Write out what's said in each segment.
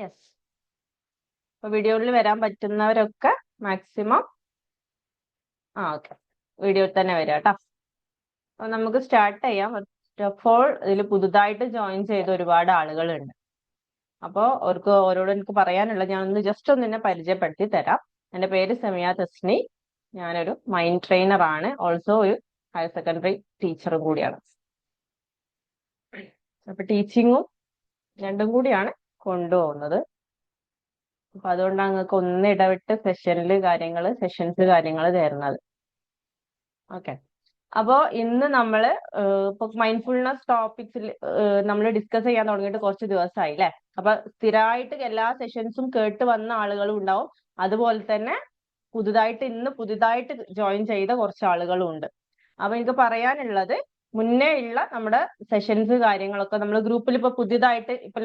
Yes. അപ്പൊ വീഡിയോയിൽ വരാൻ പറ്റുന്നവരൊക്കെ മാക്സിമം ഓക്കെ, വീഡിയോയിൽ തന്നെ വരാം കേട്ടോ. അപ്പൊ നമുക്ക് സ്റ്റാർട്ട് ചെയ്യാം. ഫസ്റ്റ് ഓഫ് ഓൾ ഇതിൽ പുതുതായിട്ട് ജോയിൻ ചെയ്ത ഒരുപാട് ആളുകളുണ്ട്. അപ്പോൾ ഓരോട് എനിക്ക് പറയാനുള്ളത്, ഞാനൊന്ന് ജസ്റ്റ് ഒന്ന് എന്നെ പരിചയപ്പെടുത്തി തരാം. എൻ്റെ പേര് സെമിയ തസ്നി. ഞാനൊരു മൈൻഡ് ട്രെയിനർ ആണ്, ഓൾസോ ഒരു ഹയർ സെക്കൻഡറി ടീച്ചറും കൂടിയാണ്. അപ്പൊ ടീച്ചിങ്ങും രണ്ടും കൂടിയാണ് കൊണ്ടുപോകുന്നത്. അപ്പൊ അതുകൊണ്ടാണ് നിങ്ങൾക്ക് ഒന്ന് ഇടവിട്ട് സെഷൻസ് കാര്യങ്ങൾ തരുന്നത്. ഓക്കെ. അപ്പോ ഇന്ന് നമ്മള് ഇപ്പൊ മൈൻഡ്ഫുൾനെസ് ടോപ്പിക്സിൽ നമ്മൾ ഡിസ്കസ് ചെയ്യാൻ തുടങ്ങിയിട്ട് കുറച്ച് ദിവസമായി അല്ലെ. അപ്പൊ സ്ഥിരമായിട്ട് എല്ലാ സെഷൻസും കേട്ട് വന്ന ആളുകളും ഉണ്ടാവും. അതുപോലെ തന്നെ പുതുതായിട്ട് ജോയിൻ ചെയ്ത കുറച്ച് ആളുകളും ഉണ്ട്. അപ്പൊ എനിക്ക് പറയാനുള്ളത്, മുന്നേ ഉള്ള നമ്മുടെ സെഷൻസ് കാര്യങ്ങളൊക്കെ നമ്മൾ ഗ്രൂപ്പിൽ ഇപ്പൊ പുതിയതായിട്ട് ഇപ്പൊ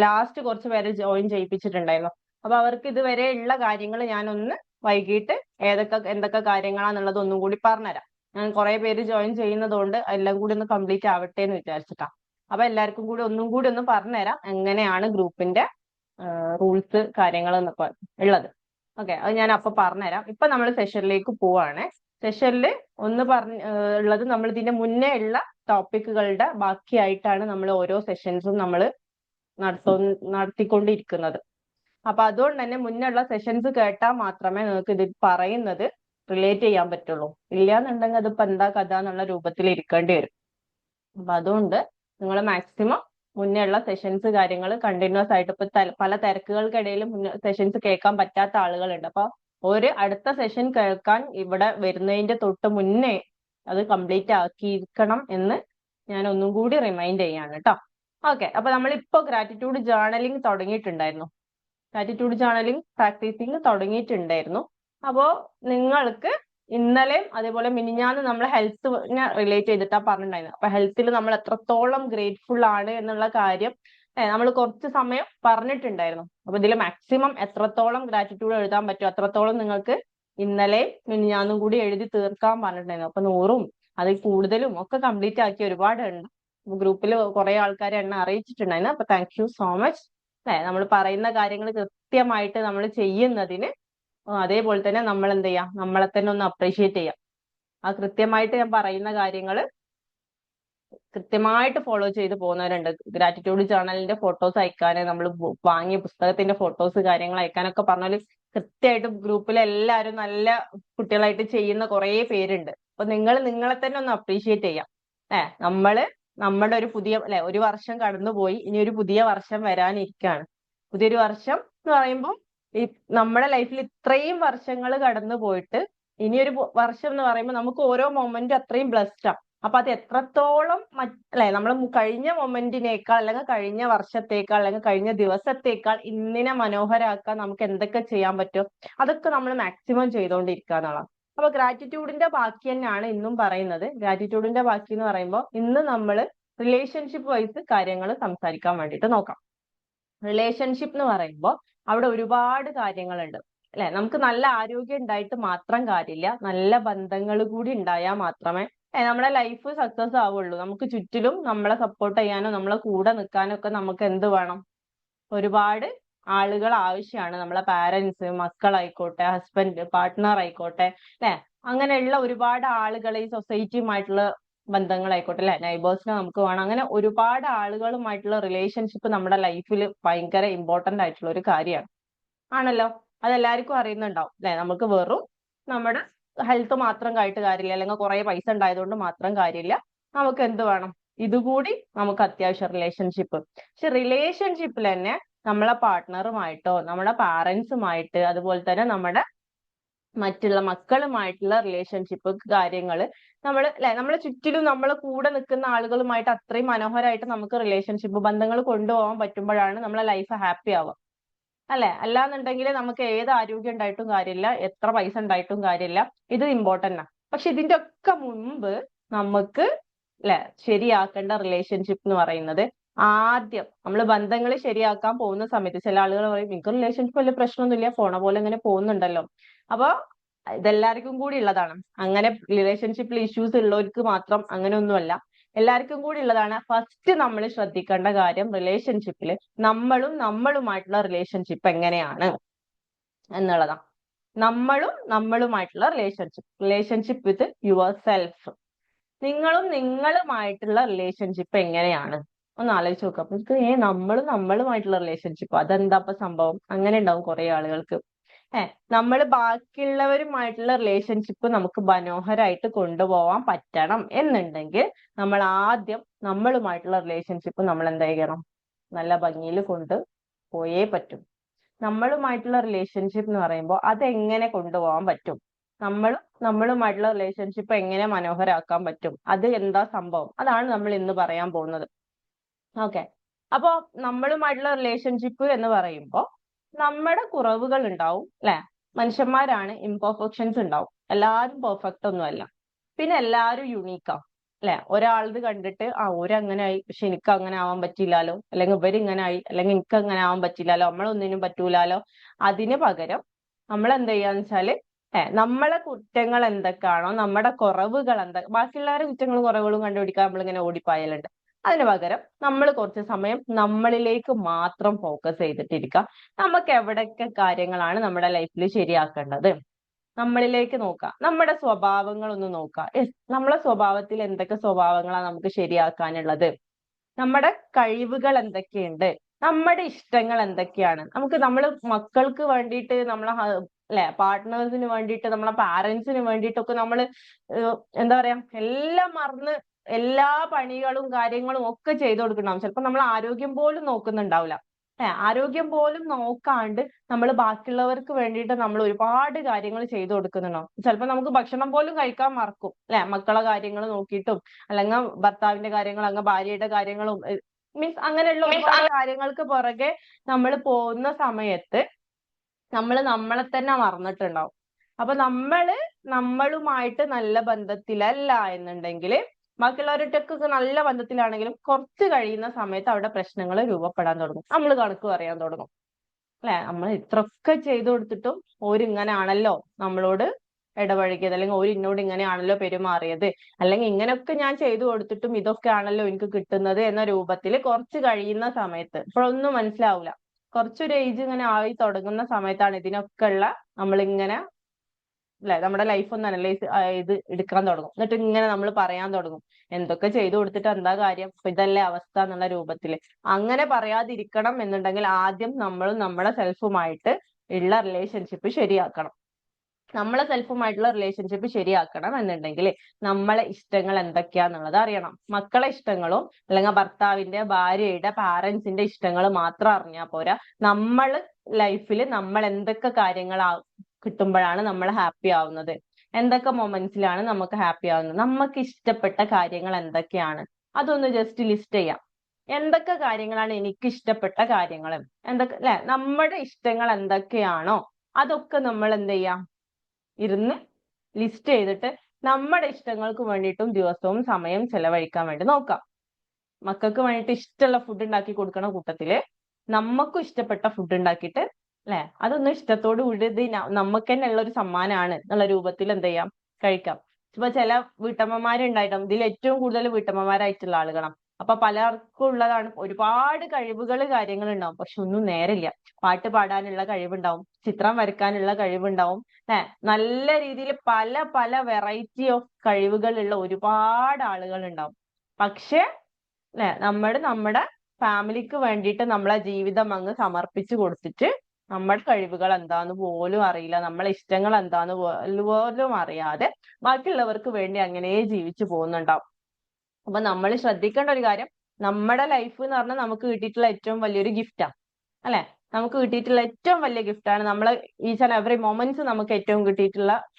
ലാസ്റ്റ് കുറച്ച് പേരെ ജോയിൻ ചെയ്യിപ്പിച്ചിട്ടുണ്ടായിരുന്നു. അപ്പൊ അവർക്ക് ഇതുവരെ ഉള്ള കാര്യങ്ങൾ ഞാനൊന്ന് വൈകിട്ട് എന്തൊക്കെ കാര്യങ്ങളാന്നുള്ളത് ഒന്നും കൂടി പറഞ്ഞുതരാം. ഞാൻ കുറെ പേര് ജോയിൻ ചെയ്യുന്നതുകൊണ്ട് എല്ലാം കൂടി ഒന്ന് കംപ്ലീറ്റ് ആവട്ടെ എന്ന് വിചാരിച്ചിട്ടാ. അപ്പൊ എല്ലാവർക്കും കൂടി ഒന്നും കൂടി ഒന്ന് പറഞ്ഞുതരാം എങ്ങനെയാണ് ഗ്രൂപ്പിന്റെ റൂൾസ് കാര്യങ്ങൾ എന്നൊക്കെ ഉള്ളത്. ഓക്കെ, അത് ഞാൻ അപ്പൊ പറഞ്ഞുതരാം. ഇപ്പൊ നമ്മൾ സെഷനിലേക്ക് പോവാണ്. സെഷനിൽ ഉള്ളത് നമ്മൾ ഇതിന്റെ മുന്നേ ഉള്ള ടോപ്പിക്കുകളുടെ ബാക്കിയായിട്ടാണ് നമ്മൾ ഓരോ സെഷൻസും നമ്മൾ നടത്തിക്കൊണ്ടിരിക്കുന്നത്. അപ്പൊ അതുകൊണ്ട് തന്നെ മുന്നുള്ള സെഷൻസ് കേട്ടാൽ മാത്രമേ നിങ്ങൾക്ക് ഇത് പറയുന്നത് റിലേറ്റ് ചെയ്യാൻ പറ്റുള്ളൂ. ഇല്ലാന്നുണ്ടെങ്കിൽ അതിപ്പോ എന്താ കഥ എന്നുള്ള രൂപത്തിൽ ഇരിക്കേണ്ടി വരും. അപ്പൊ അതുകൊണ്ട് നിങ്ങൾ മാക്സിമം മുന്നേ ഉള്ള സെഷൻസ് കാര്യങ്ങൾ കണ്ടിന്യൂസ് ആയിട്ട്, ഇപ്പൊ പല തിരക്കുകൾക്കിടയിൽ സെഷൻസ് കേൾക്കാൻ പറ്റാത്ത ആളുകളുണ്ട്. അപ്പൊ അടുത്ത സെഷൻ കേൾക്കാൻ ഇവിടെ വരുന്നതിന്റെ തൊട്ട് മുന്നേ അത് കംപ്ലീറ്റ് ആക്കിയിരിക്കണം എന്ന് ഞാൻ ഒന്നും കൂടി റിമൈൻഡ് ചെയ്യാണ് കേട്ടോ. ഓക്കെ, അപ്പൊ നമ്മളിപ്പോ ഗ്രാറ്റിറ്റ്യൂഡ് ജേർണലിംഗ് തുടങ്ങിയിട്ടുണ്ടായിരുന്നു. ഗ്രാറ്റിറ്റ്യൂഡ് ജേർണലിംഗ് പ്രാക്ടീസിങ് തുടങ്ങിയിട്ടുണ്ടായിരുന്നു. അപ്പോൾ നിങ്ങൾക്ക് ഇന്നലെയും അതേപോലെ മിനിഞ്ഞാന്ന് നമ്മൾ ഹെൽത്തിനെ റിലേറ്റ് ചെയ്തിട്ടാ പറഞ്ഞിട്ടുണ്ടായിരുന്നു. അപ്പൊ ഹെൽത്തിൽ നമ്മൾ എത്രത്തോളം ഗ്രേറ്റ്ഫുൾ ആണ് എന്നുള്ള കാര്യം നമ്മൾ കുറച്ച് സമയം പറഞ്ഞിട്ടുണ്ടായിരുന്നു. അപ്പൊ ഇതിൽ മാക്സിമം എത്രത്തോളം ഗ്രാറ്റിറ്റ്യൂഡ് എഴുതാൻ പറ്റും അത്രത്തോളം നിങ്ങൾക്ക് ഇന്നലെയും മിനിഞ്ഞാന്നും കൂടി എഴുതി തീർക്കാൻ പറഞ്ഞിട്ടുണ്ടായിരുന്നു. അപ്പൊ 100ഉം അതിൽ കൂടുതലും ഒക്കെ കംപ്ലീറ്റ് ആക്കി ഒരുപാടുണ്ട്. ഗ്രൂപ്പിൽ കുറെ ആൾക്കാരെ എന്നെ അറിയിച്ചിട്ടുണ്ടായിരുന്നു. അപ്പൊ താങ്ക് യു സോ മച്ച്. നമ്മൾ പറയുന്ന കാര്യങ്ങൾ കൃത്യമായിട്ട് നമ്മൾ ചെയ്യുന്നതിന് അതേപോലെ തന്നെ നമ്മൾ എന്ത് ചെയ്യാം, നമ്മളെ തന്നെ ഒന്ന് അപ്രീഷിയേറ്റ് ചെയ്യാം. ആ കൃത്യമായിട്ട് ഞാൻ പറയുന്ന കാര്യങ്ങൾ കൃത്യമായിട്ട് ഫോളോ ചെയ്ത് പോകുന്നവരുണ്ട്. ഗ്രാറ്റിറ്റ്യൂഡ് ജേർണലിന്റെ ഫോട്ടോസ് അയക്കാൻ, നമ്മൾ വാങ്ങിയ പുസ്തകത്തിന്റെ ഫോട്ടോസ് കാര്യങ്ങൾ അയക്കാനൊക്കെ പറഞ്ഞാൽ കൃത്യമായിട്ട് ഗ്രൂപ്പിൽ എല്ലാവരും നല്ല കുട്ടികളായിട്ട് ചെയ്യുന്ന കുറെ പേരുണ്ട്. അപ്പൊ നിങ്ങളെ തന്നെ ഒന്ന് അപ്രീഷിയേറ്റ് ചെയ്യാം. നമ്മുടെ ഒരു പുതിയ ഒരു വർഷം കടന്നുപോയി, ഇനി ഒരു പുതിയ വർഷം വരാനിരിക്കുകയാണ്. പുതിയൊരു വർഷം എന്ന് പറയുമ്പോൾ നമ്മുടെ ലൈഫിൽ ഇത്രയും വർഷങ്ങൾ കടന്നു പോയിട്ട് ഇനിയൊരു വർഷം എന്ന് പറയുമ്പോൾ നമുക്ക് ഓരോ മൊമെന്റും അത്രയും ബ്ലെസ്ഡ് ആണ്. അപ്പൊ അത് എത്രത്തോളം നമ്മൾ കഴിഞ്ഞ മൊമെന്റിനേക്കാൾ അല്ലെങ്കിൽ കഴിഞ്ഞ വർഷത്തേക്കാൾ അല്ലെങ്കിൽ കഴിഞ്ഞ ദിവസത്തേക്കാൾ ഇന്നിനെ മനോഹരമാക്കാൻ നമുക്ക് എന്തൊക്കെ ചെയ്യാൻ പറ്റും അതൊക്കെ നമ്മൾ മാക്സിമം ചെയ്തുകൊണ്ടിരിക്കുക എന്നുള്ളതാണ്. അപ്പൊ ഗ്രാറ്റിറ്റ്യൂഡിന്റെ ബാക്കി തന്നെയാണ് ഇന്നും പറയുന്നത്. ഗ്രാറ്റിറ്റ്യൂഡിന്റെ ബാക്കി എന്ന് പറയുമ്പോൾ ഇന്ന് നമ്മൾ റിലേഷൻഷിപ്പ് വൈസ് കാര്യങ്ങൾ സംസാരിക്കാൻ വേണ്ടിയിട്ട് നോക്കാം. റിലേഷൻഷിപ്പ് എന്ന് പറയുമ്പോൾ അവിടെ ഒരുപാട് കാര്യങ്ങളുണ്ട് അല്ലെ. നമുക്ക് നല്ല ആരോഗ്യം ഉണ്ടായിട്ട് മാത്രം കാര്യമില്ല, നല്ല ബന്ധങ്ങൾ കൂടി ഉണ്ടായാൽ മാത്രമേ നമ്മുടെ ലൈഫ് സക്സസ് ആവുള്ളൂ. നമുക്ക് ചുറ്റിലും നമ്മളെ സപ്പോർട്ട് ചെയ്യാനോ നമ്മളെ കൂടെ നിൽക്കാനോ ഒക്കെ നമുക്ക് എന്ത് വേണം, ഒരുപാട് ആളുകൾ ആവശ്യമാണ്. നമ്മളെ പാരന്റ്സ്, മക്കളായിക്കോട്ടെ, ഹസ്ബൻഡ്, പാർട്ട്ണർ ആയിക്കോട്ടെ അല്ലെ. അങ്ങനെയുള്ള ഒരുപാട് ആളുകൾ, ഈ സൊസൈറ്റിയുമായിട്ടുള്ള ബന്ധങ്ങളായിക്കോട്ടെ അല്ലെ, നൈബേഴ്സിനെ നമുക്ക് വേണം. അങ്ങനെ ഒരുപാട് ആളുകളുമായിട്ടുള്ള റിലേഷൻഷിപ്പ് നമ്മുടെ ലൈഫിൽ ഭയങ്കര ഇമ്പോർട്ടന്റ് ആയിട്ടുള്ള ഒരു കാര്യമാണ് ആണല്ലോ. അതെല്ലാവർക്കും അറിയുന്നുണ്ടാവും അല്ലെ. നമുക്ക് വെറും നമ്മുടെ ഹെൽത്ത് മാത്രം കായിട്ട് കാര്യമില്ല, അല്ലെങ്കിൽ കുറെ പൈസ ഉണ്ടായതുകൊണ്ട് മാത്രം കാര്യമില്ല. നമുക്ക് എന്ത് വേണം, ഇതുകൂടി നമുക്ക് അത്യാവശ്യം റിലേഷൻഷിപ്പ്. പക്ഷെ റിലേഷൻഷിപ്പിൽ തന്നെ നമ്മളെ പാർട്ട്ണറുമായിട്ടോ നമ്മുടെ പാരന്റ്സുമായിട്ട് അതുപോലെ തന്നെ നമ്മുടെ മറ്റുള്ള മക്കളുമായിട്ടുള്ള റിലേഷൻഷിപ്പ് കാര്യങ്ങൾ നമ്മളെ ചുറ്റിലും നമ്മളെ കൂടെ നിൽക്കുന്ന ആളുകളുമായിട്ട് അത്രയും മനോഹരമായിട്ട് നമുക്ക് റിലേഷൻഷിപ്പ് ബന്ധങ്ങൾ കൊണ്ടുപോകാൻ പറ്റുമ്പോഴാണ് നമ്മളെ ലൈഫ് ഹാപ്പി ആവുക അല്ലെ. അല്ലാന്നുണ്ടെങ്കിൽ നമുക്ക് ഏത് ആരോഗ്യം ഉണ്ടായിട്ടും കാര്യമില്ല, എത്ര പൈസ ഉണ്ടായിട്ടും കാര്യമില്ല. ഇത് ഇമ്പോർട്ടന്റ് ആണ്. പക്ഷെ ഇതിന്റെ ഒക്കെ മുൻപ് നമുക്ക് ശരിയാക്കേണ്ട റിലേഷൻഷിപ്പ് എന്ന് പറയുന്നത്, ആദ്യം നമ്മൾ ബന്ധങ്ങൾ ശരിയാക്കാൻ പോകുന്ന സമയത്ത് ചില ആളുകൾ പറയും എനിക്ക് റിലേഷൻഷിപ്പ് വലിയ പ്രശ്നമൊന്നുമില്ല, പോണ പോലെ ഇങ്ങനെ പോകുന്നുണ്ടല്ലോ. അപ്പൊ ഇതെല്ലാവർക്കും കൂടി ഉള്ളതാണ്. അങ്ങനെ റിലേഷൻഷിപ്പിൽ ഇഷ്യൂസ് ഉള്ളവർക്ക് മാത്രം അങ്ങനെയൊന്നുമല്ല. എല്ലാവർക്കും കൂടി ഉള്ളതാണ്. ഫസ്റ്റ് നമ്മൾ ശ്രദ്ധിക്കേണ്ട കാര്യം റിലേഷൻഷിപ്പിൽ നമ്മളുമായിട്ടുള്ള റിലേഷൻഷിപ്പ് എങ്ങനെയാണ് എന്നുള്ളതാണ്. നമ്മളുമായിട്ടുള്ള റിലേഷൻഷിപ്പ് വിത്ത് യുവർ സെൽഫ്. നിങ്ങളുമായിട്ടുള്ള റിലേഷൻഷിപ്പ് എങ്ങനെയാണ് ഒന്ന് ആലോചിച്ച് നോക്കുക. അപ്പൊ നമ്മളുമായിട്ടുള്ള റിലേഷൻഷിപ്പ് അതെന്താ ഇപ്പൊ സംഭവം? അങ്ങനെ ഉണ്ടാവും കുറെ ആളുകൾക്ക്. നമ്മൾ ബാക്കിയുള്ളവരുമായിട്ടുള്ള റിലേഷൻഷിപ്പ് നമുക്ക് മനോഹരമായിട്ട് കൊണ്ടുപോകാൻ പറ്റണം എന്നുണ്ടെങ്കിൽ നമ്മൾ ആദ്യം നമ്മളുമായിട്ടുള്ള റിലേഷൻഷിപ്പ് നമ്മൾ എന്താ ചെയ്യണം? നല്ല ഭംഗിയിൽ പോയേ പറ്റും. നമ്മളുമായിട്ടുള്ള റിലേഷൻഷിപ്പ് എന്ന് പറയുമ്പോൾ അതെങ്ങനെ കൊണ്ടുപോകാൻ പറ്റും? നമ്മളുമായിട്ടുള്ള റിലേഷൻഷിപ്പ് എങ്ങനെ മനോഹരമാക്കാൻ പറ്റും? അത് എന്താ സംഭവം? അതാണ് നമ്മൾ ഇന്ന് പറയാൻ പോകുന്നത്. ഓക്കെ, അപ്പോ നമ്മളുമായിട്ടുള്ള റിലേഷൻഷിപ്പ് എന്ന് പറയുമ്പോൾ നമ്മുടെ കുറവുകൾ ഉണ്ടാവും അല്ലെ? മനുഷ്യന്മാരാണ്, ഇംപെർഫെക്ഷൻസ് ഉണ്ടാവും. എല്ലാവരും പെർഫെക്റ്റ് ഒന്നുമല്ല. പിന്നെ എല്ലാവരും യുണീക്കാ അല്ലെ? ഒരാളത് കണ്ടിട്ട് ഓരങ്ങനെ ആയി, പക്ഷെ എനിക്ക് അങ്ങനെ ആവാൻ പറ്റില്ലാലോ, അല്ലെങ്കിൽ ഇവരിങ്ങനെ ആയി, അല്ലെങ്കിൽ എനിക്ക് അങ്ങനെ ആവാൻ പറ്റില്ലാലോ, നമ്മളൊന്നിനും പറ്റൂലാലോ. അതിന് പകരം നമ്മൾ എന്ത് ചെയ്യാന്ന് വെച്ചാല് നമ്മളെ കുറ്റങ്ങൾ എന്തൊക്കെയാണോ, നമ്മുടെ കുറവുകൾ ബാക്കിയുള്ളവരുടെ കുറ്റങ്ങളും കുറവുകളും കണ്ടുപിടിക്കാൻ നമ്മളിങ്ങനെ ഓടിപ്പായലുണ്ട്. അതിന് പകരം നമ്മൾ കുറച്ച് സമയം നമ്മളിലേക്ക് മാത്രം ഫോക്കസ് ചെയ്തിട്ടിരിക്കുക. നമുക്ക് എവിടെയൊക്കെ കാര്യങ്ങളാണ് നമ്മുടെ ലൈഫിൽ ശരിയാക്കേണ്ടത് നമ്മളിലേക്ക് നോക്കുക. നമ്മുടെ സ്വഭാവങ്ങൾ ഒന്ന് നോക്കുക. നമ്മളെ സ്വഭാവത്തിൽ എന്തൊക്കെ സ്വഭാവങ്ങളാണ് നമുക്ക് ശരിയാക്കാനുള്ളത്? നമ്മുടെ കഴിവുകൾ എന്തൊക്കെയുണ്ട്? നമ്മുടെ ഇഷ്ടങ്ങൾ എന്തൊക്കെയാണ്? നമ്മള് മക്കൾക്ക് വേണ്ടിയിട്ട്, നമ്മളെ പാർട്ട്നേഴ്സിന് വേണ്ടിയിട്ട്, നമ്മളെ പാരന്റ്സിന് വേണ്ടിയിട്ടൊക്കെ നമ്മള് എന്താ പറയാ, എല്ലാം മറന്ന് എല്ലാ പണികളും കാര്യങ്ങളും ഒക്കെ ചെയ്തു കൊടുക്കണം. ചിലപ്പോൾ നമ്മൾ ആരോഗ്യം പോലും നോക്കുന്നുണ്ടാവില്ല. ആരോഗ്യം പോലും നോക്കാണ്ട് നമ്മൾ ബാക്കിയുള്ളവർക്ക് വേണ്ടിയിട്ട് നമ്മൾ ഒരുപാട് കാര്യങ്ങൾ ചെയ്തു കൊടുക്കുന്നുണ്ടാവും. ചിലപ്പോൾ നമുക്ക് ഭക്ഷണം പോലും കഴിക്കാൻ മറക്കും മക്കളെ കാര്യങ്ങൾ നോക്കിയിട്ടും, അല്ലെങ്കിൽ ഭർത്താവിന്റെ കാര്യങ്ങൾ, അല്ലെങ്കിൽ ഭാര്യയുടെ കാര്യങ്ങളും, മീൻസ് അങ്ങനെയുള്ള ഒരുപാട് കാര്യങ്ങൾക്ക് പുറകെ നമ്മൾ പോകുന്ന സമയത്ത് നമ്മളെ തന്നെ മറന്നിട്ടുണ്ടാവും. അപ്പൊ നമ്മളുമായിട്ട് നല്ല ബന്ധത്തിലല്ല എന്നുണ്ടെങ്കിൽ, ബാക്കിയുള്ളവരുടെ നല്ല ബന്ധത്തിലാണെങ്കിലും കുറച്ച് കഴിയുന്ന സമയത്ത് അവിടെ പ്രശ്നങ്ങൾ രൂപപ്പെടാൻ തുടങ്ങും. നമ്മൾ കണക്ക് പറയാൻ തുടങ്ങും നമ്മൾ ഇത്രയൊക്കെ ചെയ്തു കൊടുത്തിട്ടും ഓരിങ്ങനാണല്ലോ നമ്മളോട് ഇടപഴകിയത്, അല്ലെങ്കിൽ ഓര് എന്നോട് ഇങ്ങനെയാണല്ലോ പെരുമാറിയത്, അല്ലെങ്കിൽ ഇങ്ങനെയൊക്കെ ഞാൻ ചെയ്തു കൊടുത്തിട്ടും ഇതൊക്കെ ആണല്ലോ എനിക്ക് കിട്ടുന്നത് എന്ന രൂപത്തിൽ കുറച്ച് കഴിയുന്ന സമയത്ത്, ഇപ്പോഴൊന്നും മനസ്സിലാവില്ല, കുറച്ചൊരു ഏജ് ഇങ്ങനെ ആയി തുടങ്ങുന്ന സമയത്താണ് ഇതിനൊക്കെ ഉള്ള നമ്മളിങ്ങനെ നമ്മുടെ ലൈഫ് ഒന്ന് അനലൈസ് എടുക്കാൻ തുടങ്ങും. എന്നിട്ട് ഇങ്ങനെ നമ്മൾ പറയാൻ തുടങ്ങും, എന്തൊക്കെ ചെയ്തു കൊടുത്തിട്ട് എന്താ കാര്യം, ഇതല്ലേ അവസ്ഥ എന്നുള്ള രൂപത്തില്. അങ്ങനെ പറയാതിരിക്കണം എന്നുണ്ടെങ്കിൽ ആദ്യം നമ്മുടെ സെൽഫുമായിട്ട് ഉള്ള റിലേഷൻഷിപ്പ് ശരിയാക്കണം. നമ്മളെ സെൽഫുമായിട്ടുള്ള റിലേഷൻഷിപ്പ് ശരിയാക്കണം എന്നുണ്ടെങ്കിൽ നമ്മളെ ഇഷ്ടങ്ങൾ എന്തൊക്കെയാന്നുള്ളത് അറിയണം. മക്കളെ ഇഷ്ടങ്ങളും അല്ലെങ്കിൽ ഭർത്താവിന്റെ, ഭാര്യയുടെ, പാരന്റ്സിന്റെ ഇഷ്ടങ്ങൾ മാത്രം അറിഞ്ഞാൽ പോരാ. നമ്മൾ ലൈഫിൽ നമ്മൾ എന്തൊക്കെ കാര്യങ്ങൾ കിട്ടുമ്പോഴാണ് നമ്മൾ ഹാപ്പി ആവുന്നത്, എന്തൊക്കെ മൊമെന്റ്സിലാണ് നമുക്ക് ഹാപ്പി ആവുന്നത്, നമുക്ക് ഇഷ്ടപ്പെട്ട കാര്യങ്ങൾ എന്തൊക്കെയാണ്, അതൊന്ന് ജസ്റ്റ് ലിസ്റ്റ് ചെയ്യാം. എന്തൊക്കെ കാര്യങ്ങളാണ് എനിക്ക് ഇഷ്ടപ്പെട്ട കാര്യങ്ങൾ, എന്തൊക്കെ നമ്മുടെ ഇഷ്ടങ്ങൾ എന്തൊക്കെയാണോ അതൊക്കെ നമ്മൾ എന്ത് ചെയ്യാം, ഇരുന്ന് ലിസ്റ്റ് ചെയ്തിട്ട് നമ്മുടെ ഇഷ്ടങ്ങൾക്ക് വേണ്ടിയിട്ടും ദിവസവും സമയം ചെലവഴിക്കാൻ വേണ്ടി നോക്കാം. മക്കൾക്ക് വേണ്ടിയിട്ട് ഇഷ്ടമുള്ള ഫുഡ് ഉണ്ടാക്കി കൊടുക്കണ കൂട്ടത്തില് നമുക്കും ഇഷ്ടപ്പെട്ട ഫുഡ് ഉണ്ടാക്കിയിട്ട് അതൊന്നും ഇഷ്ടത്തോടു കൂടി ഇത് നമുക്ക് തന്നെ ഉള്ള ഒരു സമ്മാനമാണ് എന്നുള്ള രൂപത്തിൽ എന്ത് ചെയ്യാം, കഴിക്കാം. ഇപ്പൊ ചില വീട്ടമ്മമാരുണ്ടായിട്ടും, ഇതിൽ ഏറ്റവും കൂടുതൽ വീട്ടമ്മമാരായിട്ടുള്ള ആളുകളാണ്. അപ്പൊ പലർക്കും ഉള്ളതാണ് ഒരുപാട് കഴിവുകൾ, കാര്യങ്ങൾ ഉണ്ടാവും, പക്ഷെ ഒന്നും നേരില്ല. പാട്ട് പാടാനുള്ള കഴിവുണ്ടാവും, ചിത്രം വരയ്ക്കാനുള്ള കഴിവുണ്ടാവും, നല്ല രീതിയിൽ പല പല വെറൈറ്റി ഓഫ് കഴിവുകളുള്ള ഒരുപാട് ആളുകൾ ഉണ്ടാവും. പക്ഷെ നമ്മുടെ ഫാമിലിക്ക് വേണ്ടിയിട്ട് നമ്മളെ ജീവിതം അങ്ങ് സമർപ്പിച്ചു കൊടുത്തിട്ട് നമ്മുടെ കഴിവുകൾ എന്താന്ന് പോലും അറിയില്ല, നമ്മളെ ഇഷ്ടങ്ങൾ എന്താന്ന് പോലും അറിയാതെ ബാക്കിയുള്ളവർക്ക് വേണ്ടി അങ്ങനെ ജീവിച്ചു പോകുന്നുണ്ടാവും. അപ്പൊ നമ്മൾ ശ്രദ്ധിക്കേണ്ട ഒരു കാര്യം, നമ്മുടെ ലൈഫ് എന്ന് പറഞ്ഞാൽ നമുക്ക് കിട്ടിയിട്ടുള്ള ഏറ്റവും വലിയൊരു ഗിഫ്റ്റാ അല്ലെ? നമുക്ക് കിട്ടിയിട്ടുള്ള ഏറ്റവും വലിയ ഗിഫ്റ്റാണ്. നമ്മളെ ഈച്ച് ആൻഡ് എവറി മൊമെന്റ്സ് നമുക്ക് ഏറ്റവും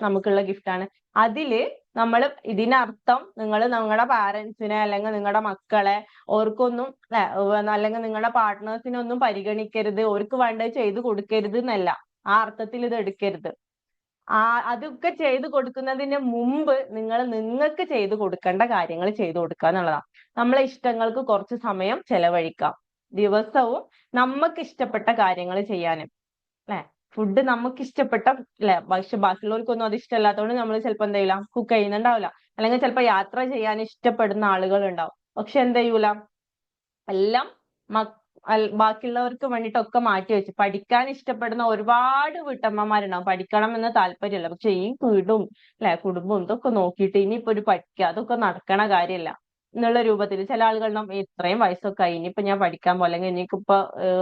നമുക്കുള്ള ഗിഫ്റ്റാണ്. അതില് നമ്മൾ ഇതിനർത്ഥം നിങ്ങൾ നിങ്ങളുടെ പാരന്റ്സിനെ അല്ലെങ്കിൽ നിങ്ങളുടെ മക്കളെ ഓർക്കൊന്നും അല്ലെങ്കിൽ നിങ്ങളുടെ പാർട്ട്നേഴ്സിനെ ഒന്നും പരിഗണിക്കരുത്, ഓർക്ക് വേണ്ടത് ചെയ്തു കൊടുക്കരുത് എന്നല്ല, ആ അർത്ഥത്തിൽ ഇത് എടുക്കരുത്. അതൊക്കെ ചെയ്തു കൊടുക്കുന്നതിന് മുമ്പ് നിങ്ങൾക്ക് ചെയ്തു കൊടുക്കേണ്ട കാര്യങ്ങൾ ചെയ്തു കൊടുക്കുക എന്നുള്ളതാണ്. നമ്മളെ ഇഷ്ടങ്ങൾക്ക് കുറച്ച് സമയം ചെലവഴിക്കാം ദിവസവും, നമുക്ക് ഇഷ്ടപ്പെട്ട കാര്യങ്ങൾ ചെയ്യാനും ഫുഡ് നമുക്ക് ഇഷ്ടപ്പെട്ട പക്ഷെ ബാക്കിയുള്ളവർക്കൊന്നും അത് ഇഷ്ടമല്ലാത്തതുകൊണ്ട് നമ്മൾ ചിലപ്പോൾ എന്തെങ്കിലും കുക്ക് ചെയ്യുന്നുണ്ടാവില്ല. അല്ലെങ്കിൽ ചിലപ്പോൾ യാത്ര ചെയ്യാൻ ഇഷ്ടപ്പെടുന്ന ആളുകൾ ഉണ്ടാവും. പക്ഷെ എന്ത് ചെയ്യൂല, എല്ലാം ബാക്കിയുള്ളവർക്ക് വേണ്ടിയിട്ടൊക്കെ മാറ്റി വെച്ച് പഠിക്കാൻ ഇഷ്ടപ്പെടുന്ന ഒരുപാട് വീട്ടമ്മമാരുണ്ടാവും. പഠിക്കണം എന്ന് താല്പര്യമില്ല, പക്ഷെ ഈ വീടും കുടുംബവും ഇതൊക്കെ നോക്കിയിട്ട് ഇനിയിപ്പോ ഒരു പഠിക്കുക അതൊക്കെ നടക്കണ കാര്യമല്ല എന്നുള്ള രൂപത്തിൽ ചില ആളുകളുണ്ടാവും. ഇത്രയും വയസ്സൊക്കെ ആയി, ഇനിയിപ്പോ ഞാൻ പഠിക്കാൻ പോലെ, അല്ലെങ്കിൽ എനിക്കിപ്പോ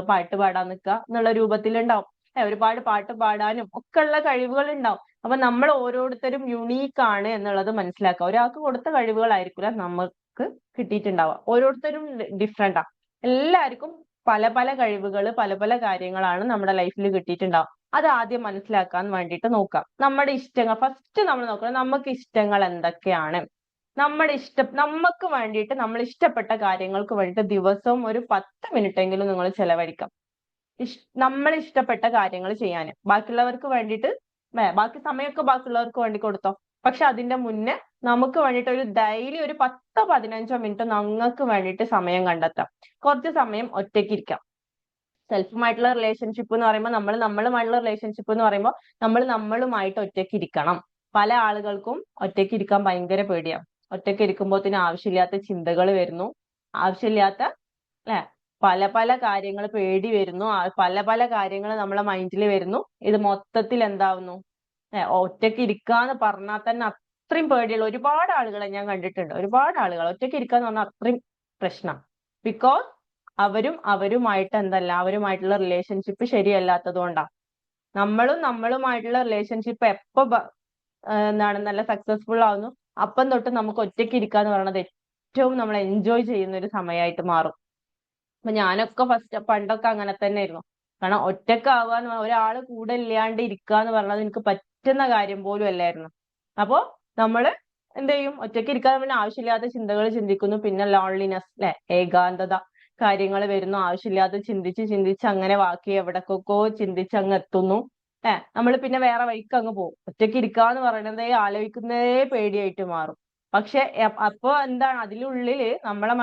പാട്ട് പാടാൻ നിൽക്കുക എന്നുള്ള രൂപത്തിലുണ്ടാവും. ഒരുപാട് പാട്ട് പാടാനും ഒക്കെ ഉള്ള കഴിവുകൾ ഉണ്ടാവും. അപ്പൊ നമ്മൾ ഓരോരുത്തരും യുണീക്ക് ആണ് എന്നുള്ളത് മനസ്സിലാക്കുക. ഒരാൾക്ക് കൊടുത്ത കഴിവുകളായിരിക്കില്ല നമുക്ക് കിട്ടിയിട്ടുണ്ടാവുക. ഓരോരുത്തരും ഡിഫറെന്റാ. എല്ലാവർക്കും പല പല കഴിവുകൾ, പല പല കാര്യങ്ങളാണ് നമ്മുടെ ലൈഫിൽ കിട്ടിയിട്ടുണ്ടാവും. അത് ആദ്യം മനസ്സിലാക്കാൻ വേണ്ടിയിട്ട് നോക്കാം. നമ്മുടെ ഇഷ്ടങ്ങൾ ഫസ്റ്റ് നമ്മൾ നോക്കണം. നമുക്ക് ഇഷ്ടങ്ങൾ എന്തൊക്കെയാണ്? നമുക്ക് വേണ്ടിയിട്ട് നമ്മൾ ഇഷ്ടപ്പെട്ട കാര്യങ്ങൾക്ക് വേണ്ടിയിട്ട് ദിവസവും ഒരു 10 മിനിറ്റ് എങ്കിലും നിങ്ങൾ ചെലവഴിക്കാം. നമ്മൾ ഇഷ്ടപ്പെട്ട കാര്യങ്ങൾ ചെയ്യാൻ. ബാക്കിയുള്ളവർക്ക് വേണ്ടിയിട്ട് ബാക്കി സമയമൊക്കെ ബാക്കിയുള്ളവർക്ക് വേണ്ടി കൊടുത്തോ. പക്ഷെ അതിന്റെ മുന്നേ നമുക്ക് വേണ്ടിയിട്ട് ഒരു ഡെയിലി ഒരു 10-15 മിനിറ്റ് നിങ്ങൾക്ക് വേണ്ടിയിട്ട് സമയം കണ്ടെത്താം. കുറച്ച് സമയം ഒറ്റയ്ക്ക് ഇരിക്കാം. സെൽഫുമായിട്ടുള്ള റിലേഷൻഷിപ്പ് എന്ന് പറയുമ്പോൾ നമ്മളുമായിട്ടുള്ള റിലേഷൻഷിപ്പ് എന്ന് പറയുമ്പോൾ നമ്മളുമായിട്ട് ഒറ്റയ്ക്ക് ഇരിക്കണം. പല ആളുകൾക്കും ഒറ്റയ്ക്ക് ഇരിക്കാൻ ഭയങ്കര പേടിയാണ്. ഒറ്റയ്ക്ക് ഇരിക്കുമ്പോഴത്തേന് ആവശ്യമില്ലാത്ത ചിന്തകൾ വരുന്നു, ആവശ്യമില്ലാത്ത പല പല കാര്യങ്ങൾ പേടി വരുന്നു, പല പല കാര്യങ്ങൾ നമ്മളെ മൈൻഡിൽ വരുന്നു. ഇത് മൊത്തത്തിൽ എന്താവുന്നു, ഒറ്റയ്ക്ക് ഇരിക്കാന്ന് പറഞ്ഞാൽ തന്നെ അത്രയും പേടിയുള്ള ഒരുപാട് ആളുകളെ ഞാൻ കണ്ടിട്ടുണ്ട്. ഒരുപാട് ആളുകൾ ഒറ്റയ്ക്ക് ഇരിക്കാന്ന് പറഞ്ഞാൽ അത്രയും പ്രശ്നം. ബിക്കോസ് അവരുമായിട്ട് അവരുമായിട്ടുള്ള റിലേഷൻഷിപ്പ് ശരിയല്ലാത്തത് കൊണ്ടാണ്. നമ്മളുമായിട്ടുള്ള റിലേഷൻഷിപ്പ് എപ്പോ നല്ല സക്സസ്ഫുൾ ആവുന്നു അപ്പം തൊട്ട് നമുക്ക് ഒറ്റയ്ക്ക് ഇരിക്കാന്ന് പറയുന്നത് ഏറ്റവും നമ്മൾ എൻജോയ് ചെയ്യുന്ന ഒരു സമയമായിട്ട് മാറും. അപ്പൊ ഞാനൊക്കെ പണ്ടൊക്കെ അങ്ങനെ തന്നെ ആയിരുന്നു. കാരണം ഒറ്റക്കാവാന്ന് ഒരാള് കൂടെ ഇല്ലാണ്ട് ഇരിക്കുക എന്ന് പറഞ്ഞത് എനിക്ക് പറ്റുന്ന കാര്യം പോലും അല്ലായിരുന്നു. അപ്പോ നമ്മള് എന്ത് ചെയ്യും, ഒറ്റയ്ക്ക് ഇരിക്കാൻ പിന്നെ ആവശ്യമില്ലാത്ത ചിന്തകൾ ചിന്തിക്കുന്നു. പിന്നെ ലോൺലിനെസ്, ഏകാന്തത കാര്യങ്ങൾ വരുന്നു. ആവശ്യമില്ലാതെ ചിന്തിച്ച് അങ്ങനെ ബാക്കി എവിടക്കൊക്കെ ചിന്തിച്ച് അങ്ങ് എത്തുന്നു. നമ്മൾ പിന്നെ വേറെ വഴിക്ക് അങ്ങ് പോകും. ഒറ്റയ്ക്ക് ഇരിക്കാന്ന് പറയുന്നത് ആലോചിക്കുന്നേ പേടിയായിട്ട് മാറും. പക്ഷെ അപ്പൊ എന്താണ് അതിലുള്ളില് നമ്മളെ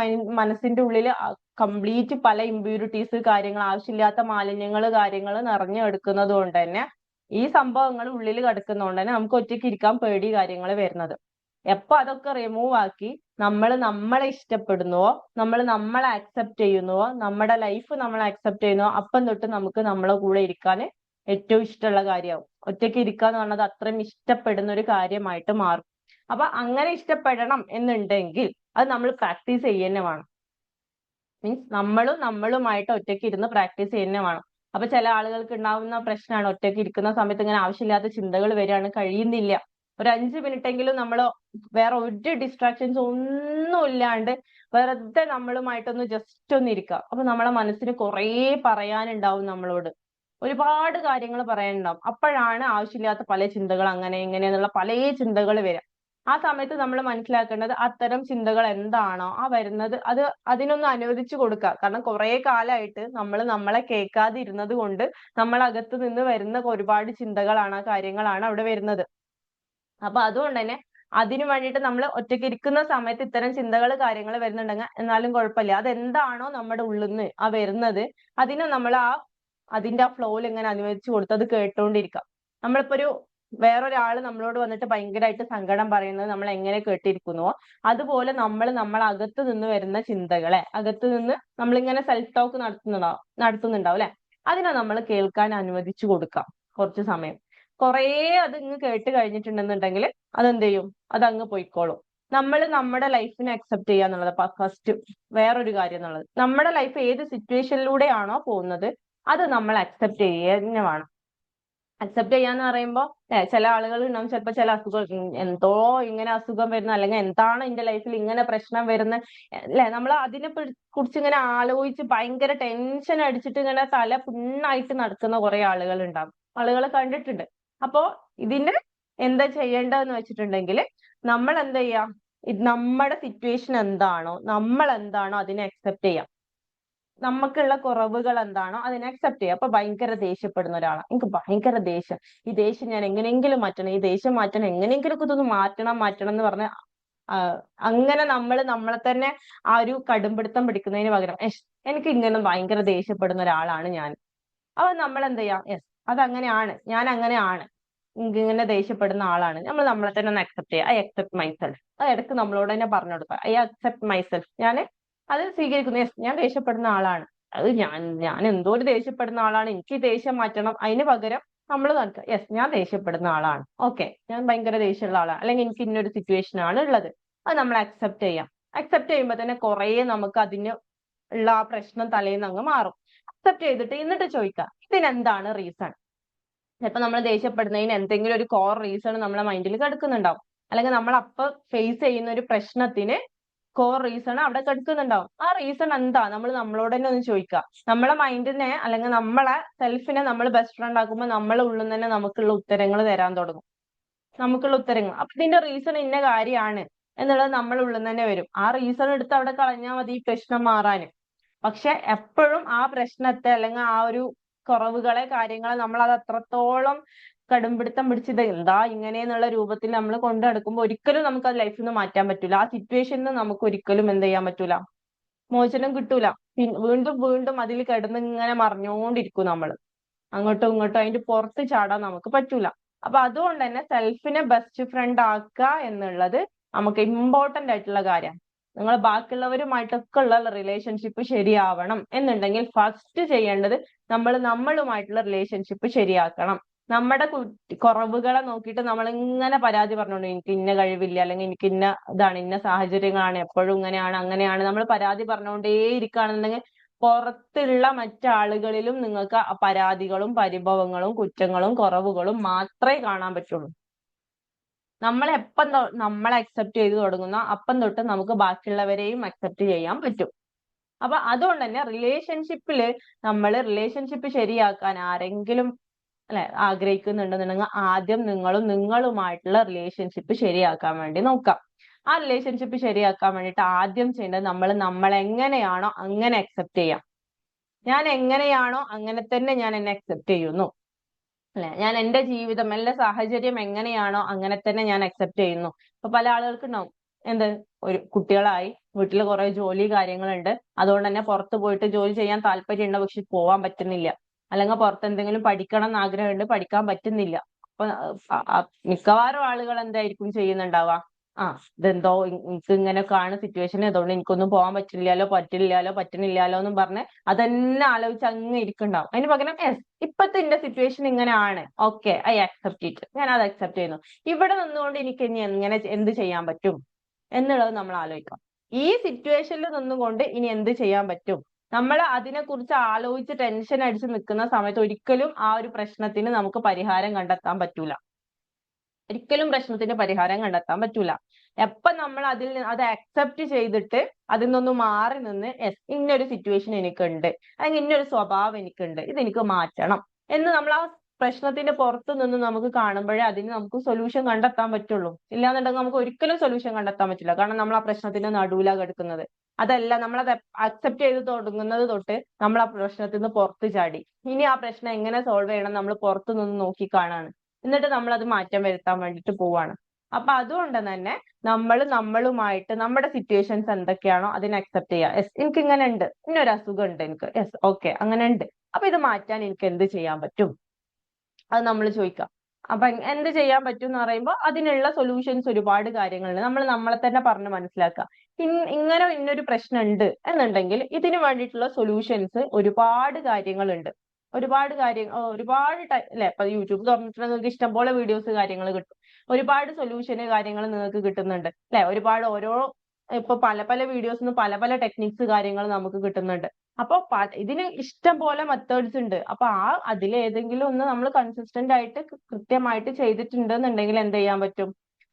മനസ്സിന്റെ ഉള്ളില് കംപ്ലീറ്റ് പല ഇമ്പ്യൂരിറ്റീസ് കാര്യങ്ങൾ, ആവശ്യമില്ലാത്ത മാലിന്യങ്ങൾ കാര്യങ്ങൾ നിറഞ്ഞെടുക്കുന്നത് കൊണ്ട് തന്നെ ഈ സംഭവങ്ങൾ ഉള്ളിൽ കിടക്കുന്നതുകൊണ്ട് തന്നെ നമുക്ക് ഒറ്റയ്ക്ക് ഇരിക്കാൻ പേടി കാര്യങ്ങൾ വരുന്നത്. എപ്പോ അതൊക്കെ റിമൂവ് ആക്കി നമ്മളെ ഇഷ്ടപ്പെടുന്നുവോ, നമ്മളെ അക്സെപ്റ്റ് ചെയ്യുന്നുവോ, നമ്മുടെ ലൈഫ് നമ്മളെ അക്സെപ്റ്റ് ചെയ്യുന്നുവോ, അപ്പം തൊട്ട് നമുക്ക് നമ്മളെ കൂടെ ഇരിക്കാൻ ഏറ്റവും ഇഷ്ടമുള്ള കാര്യമാവും. ഒറ്റയ്ക്ക് ഇരിക്കുക എന്ന് പറഞ്ഞത് അത്രയും ഇഷ്ടപ്പെടുന്ന ഒരു കാര്യമായിട്ട് മാറും. അപ്പൊ അങ്ങനെ ഇഷ്ടപ്പെടണം എന്നുണ്ടെങ്കിൽ അത് നമ്മൾ പ്രാക്ടീസ് ചെയ്യുന്നേ വേണം. മീൻസ് നമ്മളുമായിട്ട് ഒറ്റയ്ക്ക് ഇരുന്ന് പ്രാക്ടീസ് ചെയ്യുന്നേ വേണം. അപ്പൊ ചില ആളുകൾക്ക് ഉണ്ടാവുന്ന പ്രശ്നമാണ്, ഒറ്റയ്ക്ക് ഇരിക്കുന്ന സമയത്ത് ഇങ്ങനെ ആവശ്യമില്ലാത്ത ചിന്തകൾ വരികയാണ്, കഴിയുന്നില്ല. ഒരു 5 മിനിറ്റ് എങ്കിലും നമ്മൾ വേറെ ഒരു ഡിസ്ട്രാക്ഷൻസ് ഒന്നും ഇല്ലാണ്ട് വെറുതെ നമ്മളുമായിട്ടൊന്ന് ജസ്റ്റ് ഒന്ന് ഇരിക്കുക. അപ്പൊ നമ്മളെ മനസ്സിന് കുറേ പറയാനുണ്ടാവും, നമ്മളോട് ഒരുപാട് കാര്യങ്ങൾ പറയാനുണ്ടാവും. അപ്പോഴാണ് ആവശ്യമില്ലാത്ത പല ചിന്തകൾ അങ്ങനെ ഇങ്ങനെ എന്നുള്ള പല ചിന്തകൾ വരിക. ആ സമയത്ത് നമ്മൾ മനസ്സിലാക്കേണ്ടത് അത്തരം ചിന്തകൾ എന്താണോ ആ വരുന്നത് അതിനൊന്ന് അനുവദിച്ചു കൊടുക്കുക. കാരണം കുറെ കാലമായിട്ട് നമ്മളെ കേൾക്കാതിരുന്നത് കൊണ്ട് നമ്മളകത്ത് നിന്ന് വരുന്ന ഒരുപാട് ചിന്തകളാണ്, ആ കാര്യങ്ങളാണ് അവിടെ വരുന്നത്. അപ്പൊ അതുകൊണ്ട് തന്നെ അതിനു വേണ്ടിയിട്ട് നമ്മൾ ഒറ്റയ്ക്ക് ഇരിക്കുന്ന സമയത്ത് ഇത്തരം ചിന്തകൾ കാര്യങ്ങൾ വരുന്നുണ്ടെങ്കിൽ എന്നാലും കുഴപ്പമില്ല. അതെന്താണോ നമ്മുടെ ഉള്ളിൽ നിന്ന് ആ വരുന്നത് അതിനെ നമ്മൾ അതിന്റെ ആ ഫ്ലോയിൽ ഇങ്ങനെ അനുവദിച്ചു കൊടുത്ത് അത് കേട്ടോണ്ടിരിക്കാം. നമ്മളിപ്പോ വേറൊരാള് നമ്മളോട് വന്നിട്ട് ഭയങ്കരമായിട്ട് സങ്കടം പറയുന്നത് നമ്മൾ എങ്ങനെ കേട്ടിരിക്കുന്നുവോ അതുപോലെ നമ്മളകത്ത് നിന്ന് വരുന്ന ചിന്തകളെ അകത്ത് നിന്ന് നമ്മളിങ്ങനെ സെൽഫ് ടോക്ക് നടത്തുന്നുണ്ടാവും അല്ലെ, അതിനെ നമ്മൾ കേൾക്കാൻ അനുവദിച്ചു കൊടുക്കാം കുറച്ച് സമയം. കുറേ അത് ഇങ്ങ് കേട്ട് കഴിഞ്ഞിട്ടുണ്ടെന്നുണ്ടെങ്കിൽ അതെന്ത് ചെയ്യും, അതങ്ങ് പോയിക്കോളും. നമ്മുടെ ലൈഫിനെ അക്സെപ്റ്റ് ചെയ്യുക എന്നുള്ളത് ഫസ്റ്റ് വേറൊരു കാര്യം എന്നുള്ളത്. നമ്മുടെ ലൈഫ് ഏത് സിറ്റുവേഷനിലൂടെയാണോ പോകുന്നത് അത് നമ്മൾ അക്സെപ്റ്റ് ചെയ്യുക വേണം. അക്സെപ്റ്റ് ചെയ്യാന്ന് പറയുമ്പോൾ ചില ആളുകൾ ഉണ്ടാവും, ചിലപ്പോൾ ചില അസുഖം എന്തോ ഇങ്ങനെ അസുഖം വരുന്ന, അല്ലെങ്കിൽ എന്താണ് എന്റെ ലൈഫിൽ ഇങ്ങനെ പ്രശ്നം വരുന്ന നമ്മൾ അതിനെ കുറിച്ച് ഇങ്ങനെ ആലോചിച്ച് ഭയങ്കര ടെൻഷൻ അടിച്ചിട്ട് ഇങ്ങനെ തല പുണ്ണായിട്ട് നടക്കുന്ന കുറെ ആളുകൾ ഉണ്ടാവും, ആളുകളെ കണ്ടിട്ടുണ്ട്. അപ്പോ ഇതിന്റെ എന്താ ചെയ്യേണ്ടതെന്ന് വെച്ചിട്ടുണ്ടെങ്കിൽ നമ്മൾ എന്താ ചെയ്യാം, നമ്മുടെ സിറ്റുവേഷൻ എന്താണോ നമ്മൾ എന്താണോ അതിനെ അക്സെപ്റ്റ് ചെയ്യാം. നമുക്കുള്ള കുറവുകൾ എന്താണോ അതിനെ അക്സെപ്റ്റ് ചെയ്യുക. അപ്പൊ ഭയങ്കര ദേഷ്യപ്പെടുന്ന ഒരാളാണ്, എനിക്ക് ഭയങ്കര ദേഷ്യം, ഈ ദേഷ്യം ഞാൻ എങ്ങനെയെങ്കിലും മാറ്റണം, ഈ ദേഷ്യം മാറ്റണം, എങ്ങനെയെങ്കിലും ഇതൊന്ന് മാറ്റണം എന്ന് പറഞ്ഞ അങ്ങനെ നമ്മളെ തന്നെ ആ ഒരു കടുംപിടുത്തം പിടിക്കുന്നതിന് പകരം എനിക്ക് ഇങ്ങനെ ഭയങ്കര ദേഷ്യപ്പെടുന്ന ഒരാളാണ് ഞാൻ. അപ്പൊ നമ്മൾ എന്ത് ചെയ്യാം, അതങ്ങനെയാണ്, ഞാൻ അങ്ങനെയാണ്, ഇങ്ങനെ ദേഷ്യപ്പെടുന്ന ആളാണ്, നമ്മൾ നമ്മളെ തന്നെ ഒന്ന് അക്സെപ്റ്റ് ചെയ്യുക. I accept myself. അത് ഇടയ്ക്ക് നമ്മളോട് തന്നെ പറഞ്ഞു കൊടുക്കുക, ഐ അക്സെപ്റ്റ് മൈസെൽഫ്. ഞാൻ അത് സ്വീകരിക്കുന്നു. യെസ്, ഞാൻ ദേഷ്യപ്പെടുന്ന ആളാണ്. അത് ഞാൻ എന്തോ ഒരു ദേഷ്യപ്പെടുന്ന ആളാണ്, എനിക്ക് ദേഷ്യം മാറ്റണം. അതിന് പകരം നമ്മൾ നടക്കുക, യെസ്, ഞാൻ ദേഷ്യപ്പെടുന്ന ആളാണ്, ഓക്കെ, ഞാൻ ഭയങ്കര ദേഷ്യമുള്ള ആളാണ്, അല്ലെങ്കിൽ എനിക്ക് ഇന്നൊരു സിറ്റുവേഷൻ ആണ് ഉള്ളത്. അത് നമ്മൾ അക്സെപ്റ്റ് ചെയ്യാം. അക്സെപ്റ്റ് ചെയ്യുമ്പോൾ തന്നെ കുറേ നമുക്ക് അതിന് ഉള്ള ആ പ്രശ്നം തലേന്ന് അങ്ങ് മാറും. അക്സെപ്റ്റ് ചെയ്തിട്ട് എന്നിട്ട് ചോദിക്കുക, ഇതിനെന്താണ് റീസൺ? ചിലപ്പോൾ നമ്മൾ ദേഷ്യപ്പെടുന്നതിന് എന്തെങ്കിലും ഒരു കോർ റീസൺ നമ്മളെ മൈൻഡിൽ കിടക്കുന്നുണ്ടാവും. അല്ലെങ്കിൽ നമ്മൾ അപ്പൊ ഫേസ് ചെയ്യുന്ന ഒരു പ്രശ്നത്തിന് കോർ റീസൺ അവിടെ കിടക്കുന്നുണ്ടാവും. ആ റീസൺ എന്താ, നമ്മൾ നമ്മളോട് തന്നെ ഒന്ന് ചോദിക്കുക. നമ്മളെ മൈൻഡിനെ അല്ലെങ്കിൽ നമ്മളെ സെൽഫിനെ നമ്മൾ ബെസ്റ്റ് ഫ്രണ്ട് ആക്കുമ്പോൾ നമ്മളെ ഉള്ളിൽ തന്നെ നമുക്കുള്ള ഉത്തരങ്ങൾ തരാൻ തുടങ്ങും. നമുക്കുള്ള ഉത്തരങ്ങൾ, അപ്പൊ ഇതിന്റെ റീസൺ ഇന്ന കാര്യമാണ് എന്നുള്ളത് നമ്മൾ ഉള്ളിൽ തന്നെ വരും. ആ റീസൺ എടുത്ത് അവിടെ കളഞ്ഞാൽ മതി ഈ പ്രശ്നം മാറാന്. പക്ഷെ എപ്പോഴും ആ പ്രശ്നത്തെ അല്ലെങ്കിൽ ആ ഒരു കുറവുകളെ കാര്യങ്ങളെ നമ്മൾ അത് അത്രത്തോളം കടുംപിടുത്തം പിടിച്ചത് എന്താ ഇങ്ങനെയെന്നുള്ള രൂപത്തിൽ നമ്മൾ കൊണ്ടു നടക്കുമ്പോൾ ഒരിക്കലും നമുക്ക് അത് ലൈഫിൽ നിന്ന് മാറ്റാൻ പറ്റൂല. ആ സിറ്റുവേഷനിൽ നമുക്ക് ഒരിക്കലും എന്ത് ചെയ്യാൻ പറ്റൂല, മോചനം കിട്ടൂല. വീണ്ടും വീണ്ടും അതിൽ കിടന്ന് ഇങ്ങനെ മറിഞ്ഞുകൊണ്ടിരിക്കും നമ്മൾ, അങ്ങോട്ടും ഇങ്ങോട്ടും. അതിന്റെ പുറത്ത് ചാടാൻ നമുക്ക് പറ്റൂല. അപ്പൊ അതുകൊണ്ട് തന്നെ സെൽഫിനെ ബെസ്റ്റ് ഫ്രണ്ട് ആക്കുക എന്നുള്ളത് നമുക്ക് ഇമ്പോർട്ടന്റ് ആയിട്ടുള്ള കാര്യം. നിങ്ങൾ ബാക്കിയുള്ളവരുമായിട്ടൊക്കെ ഉള്ള റിലേഷൻഷിപ്പ് ശരിയാവണം എന്നുണ്ടെങ്കിൽ ഫസ്റ്റ് ചെയ്യേണ്ടത് നമ്മളുമായിട്ടുള്ള റിലേഷൻഷിപ്പ് ശരിയാക്കണം. നമ്മുടെ കുറവുകളെ നോക്കിയിട്ട് നമ്മൾ ഇങ്ങനെ പരാതി പറഞ്ഞോണ്ട് എനിക്ക് ഇന്ന കഴിവില്ല, അല്ലെങ്കിൽ എനിക്ക് ഇന്ന ഇതാണ്, ഇന്ന സാഹചര്യങ്ങളാണ്, എപ്പോഴും ഇങ്ങനെയാണ് അങ്ങനെയാണ് നമ്മൾ പരാതി പറഞ്ഞുകൊണ്ടേ ഇരിക്കുകയാണെന്നുണ്ടെങ്കിൽ പുറത്തുള്ള മറ്റാളുകളിലും നിങ്ങൾക്ക് പരാതികളും പരിഭവങ്ങളും കുറ്റങ്ങളും കുറവുകളും മാത്രമേ കാണാൻ പറ്റുള്ളൂ. നമ്മളെ അക്സെപ്റ്റ് ചെയ്ത് തുടങ്ങുന്ന അപ്പം തൊട്ട് നമുക്ക് ബാക്കിയുള്ളവരെയും അക്സെപ്റ്റ് ചെയ്യാൻ പറ്റും. അപ്പൊ അതുകൊണ്ട് തന്നെ റിലേഷൻഷിപ്പ് ശരിയാക്കാൻ ആരെങ്കിലും ആഗ്രഹിക്കുന്നുണ്ടെന്നുണ്ടെങ്കിൽ ആദ്യം നിങ്ങളുമായിട്ടുള്ള റിലേഷൻഷിപ്പ് ശരിയാക്കാൻ വേണ്ടി നോക്കാം. ആ റിലേഷൻഷിപ്പ് ശരിയാക്കാൻ വേണ്ടിയിട്ട് ആദ്യം ചെയ്യേണ്ടത് നമ്മളെ എങ്ങനെയാണോ അങ്ങനെ അക്സെപ്റ്റ് ചെയ്യാം. ഞാൻ എങ്ങനെയാണോ അങ്ങനെ തന്നെ ഞാൻ എന്നെ അക്സെപ്റ്റ് ചെയ്യുന്നു, അല്ലെ? ഞാൻ എന്റെ ജീവിതം, എന്റെ സാഹചര്യം എങ്ങനെയാണോ അങ്ങനെ തന്നെ ഞാൻ അക്സെപ്റ്റ് ചെയ്യുന്നു. ഇപ്പൊ പല ആളുകൾക്കുണ്ടാവും എന്ത്, ഒരു കുട്ടികളായി, വീട്ടിൽ കുറെ ജോലി കാര്യങ്ങളുണ്ട്, അതുകൊണ്ട് തന്നെ പുറത്ത് പോയിട്ട് ജോലി ചെയ്യാൻ താല്പര്യമുണ്ട്, പക്ഷെ പോവാൻ പറ്റുന്നില്ല. അല്ലെങ്കിൽ പുറത്ത് എന്തെങ്കിലും പഠിക്കണം എന്ന് ആഗ്രഹമുണ്ട്, പഠിക്കാൻ പറ്റുന്നില്ല. അപ്പൊ മിക്കവാറും ആളുകൾ എന്തായിരിക്കും ചെയ്യുന്നുണ്ടാവുക, ഇതെന്തോ എനിക്ക് ഇങ്ങനെയൊക്കെയാണ് സിറ്റുവേഷൻ, അതുകൊണ്ട് എനിക്കൊന്നും പോകാൻ പറ്റുന്നില്ലാലോ എന്നും പറഞ്ഞ് അതന്നെ ആലോചിച്ച് അങ്ങ് ഇരിക്കുന്നുണ്ടാവും. അതിന് പകരം ഇപ്പത്തെ എന്റെ സിറ്റുവേഷൻ ഇങ്ങനെയാണ്, ഓക്കെ, ഐ അക്സെപ്റ്റ് ഇറ്റ്, ഞാൻ അത് അക്സെപ്റ്റ് ചെയ്യുന്നു. ഇവിടെ നിന്നുകൊണ്ട് എനിക്ക് ഇനി എന്ത് ചെയ്യാൻ പറ്റും എന്നുള്ളത് നമ്മൾ ആലോചിക്കാം. ഈ സിറ്റുവേഷനിൽ നിന്നുകൊണ്ട് ഇനി എന്ത് ചെയ്യാൻ പറ്റും? നമ്മൾ അതിനെക്കുറിച്ച് ആലോചിച്ച് ടെൻഷൻ അടിച്ച് നിൽക്കുന്ന സമയത്ത് ഒരിക്കലും ആ ഒരു പ്രശ്നത്തിന് നമുക്ക് പരിഹാരം കണ്ടെത്താൻ പറ്റൂല. ഒരിക്കലും പ്രശ്നത്തിന് പരിഹാരം കണ്ടെത്താൻ പറ്റൂല. എപ്പൊ നമ്മൾ അത് അക്സെപ്റ്റ് ചെയ്തിട്ട് അതിൽ നിന്നൊന്ന് മാറി നിന്ന് ഇന്നൊരു സിറ്റുവേഷൻ എനിക്കുണ്ട്, അല്ലെങ്കിൽ ഇന്നൊരു സ്വഭാവം എനിക്കുണ്ട്, ഇതെനിക്ക് മാറ്റണം എന്ന് നമ്മൾ ആ പ്രശ്നത്തിന്റെ പുറത്ത് നിന്ന് നമുക്ക് കാണുമ്പോഴേ അതിന് നമുക്ക് സൊല്യൂഷൻ കണ്ടെത്താൻ പറ്റുള്ളൂ. ഇല്ലാന്നുണ്ടെങ്കിൽ നമുക്ക് ഒരിക്കലും സൊല്യൂഷൻ കണ്ടെത്താൻ പറ്റില്ല. കാരണം നമ്മൾ ആ പ്രശ്നത്തിന്റെ നടുവിലാണ് കിടക്കുന്നത്. അതല്ല, നമ്മളത് അക്സെപ്റ്റ് ചെയ്ത് തുടങ്ങുന്നത് തൊട്ട് നമ്മൾ ആ പ്രശ്നത്തിൽ നിന്ന് പുറത്ത് ചാടി. ഇനി ആ പ്രശ്നം എങ്ങനെ സോൾവ് ചെയ്യണം നമ്മൾ പുറത്തു നിന്ന് നോക്കി കാണാണ്. എന്നിട്ട് നമ്മൾ അത് മാറ്റം വരുത്താൻ വേണ്ടിയിട്ട് പോവാണ്. അപ്പൊ അതുകൊണ്ട് തന്നെ നമ്മളുമായിട്ട് നമ്മുടെ സിറ്റുവേഷൻസ് എന്തൊക്കെയാണോ അതിനെ അക്സെപ്റ്റ് ചെയ്യുക. എനിക്ക് ഇങ്ങനെ ഉണ്ട്, ഇന്നൊരു അസുഖം ഉണ്ട് എനിക്ക്, ഓക്കെ, അങ്ങനെ ഉണ്ട്. അപ്പൊ ഇത് മാറ്റാൻ എനിക്ക് എന്ത് ചെയ്യാൻ പറ്റും? അത് നമ്മൾ ചോദിക്കാം. അപ്പൊ എന്ത് ചെയ്യാൻ പറ്റും എന്ന് പറയുമ്പോൾ അതിനുള്ള സൊല്യൂഷൻസ് ഒരുപാട് കാര്യങ്ങളുണ്ട്. നമ്മൾ നമ്മളെ തന്നെ പറഞ്ഞ് മനസ്സിലാക്കുക. ഇങ്ങനെ ഇന്നൊരു പ്രശ്നം ഉണ്ട് എന്നുണ്ടെങ്കിൽ ഇതിന് വേണ്ടിയിട്ടുള്ള സൊല്യൂഷൻസ് ഒരുപാട് കാര്യങ്ങളുണ്ട്. ഒരുപാട് അല്ലെ, ഇപ്പൊ യൂട്യൂബ് തുറന്നിട്ട് നിങ്ങൾക്ക് ഇഷ്ടംപോലെ വീഡിയോസ് കാര്യങ്ങൾ കിട്ടും. ഒരുപാട് സൊല്യൂഷന് കാര്യങ്ങൾ നിങ്ങൾക്ക് കിട്ടുന്നുണ്ട്, അല്ലെ? ഇപ്പൊ പല വീഡിയോസിന് പല ടെക്നിക്സ് കാര്യങ്ങൾ നമുക്ക് കിട്ടുന്നുണ്ട്. അപ്പൊ ഇതിന് ഇഷ്ടം പോലെ മെത്തേഡ്സ് ഉണ്ട്. അപ്പൊ അതിലേതെങ്കിലും ഒന്ന് നമ്മൾ കൺസിസ്റ്റന്റ് ആയിട്ട് കൃത്യമായിട്ട് ചെയ്തിട്ടുണ്ടെന്നുണ്ടെങ്കിൽ എന്ത് ചെയ്യാൻ പറ്റും?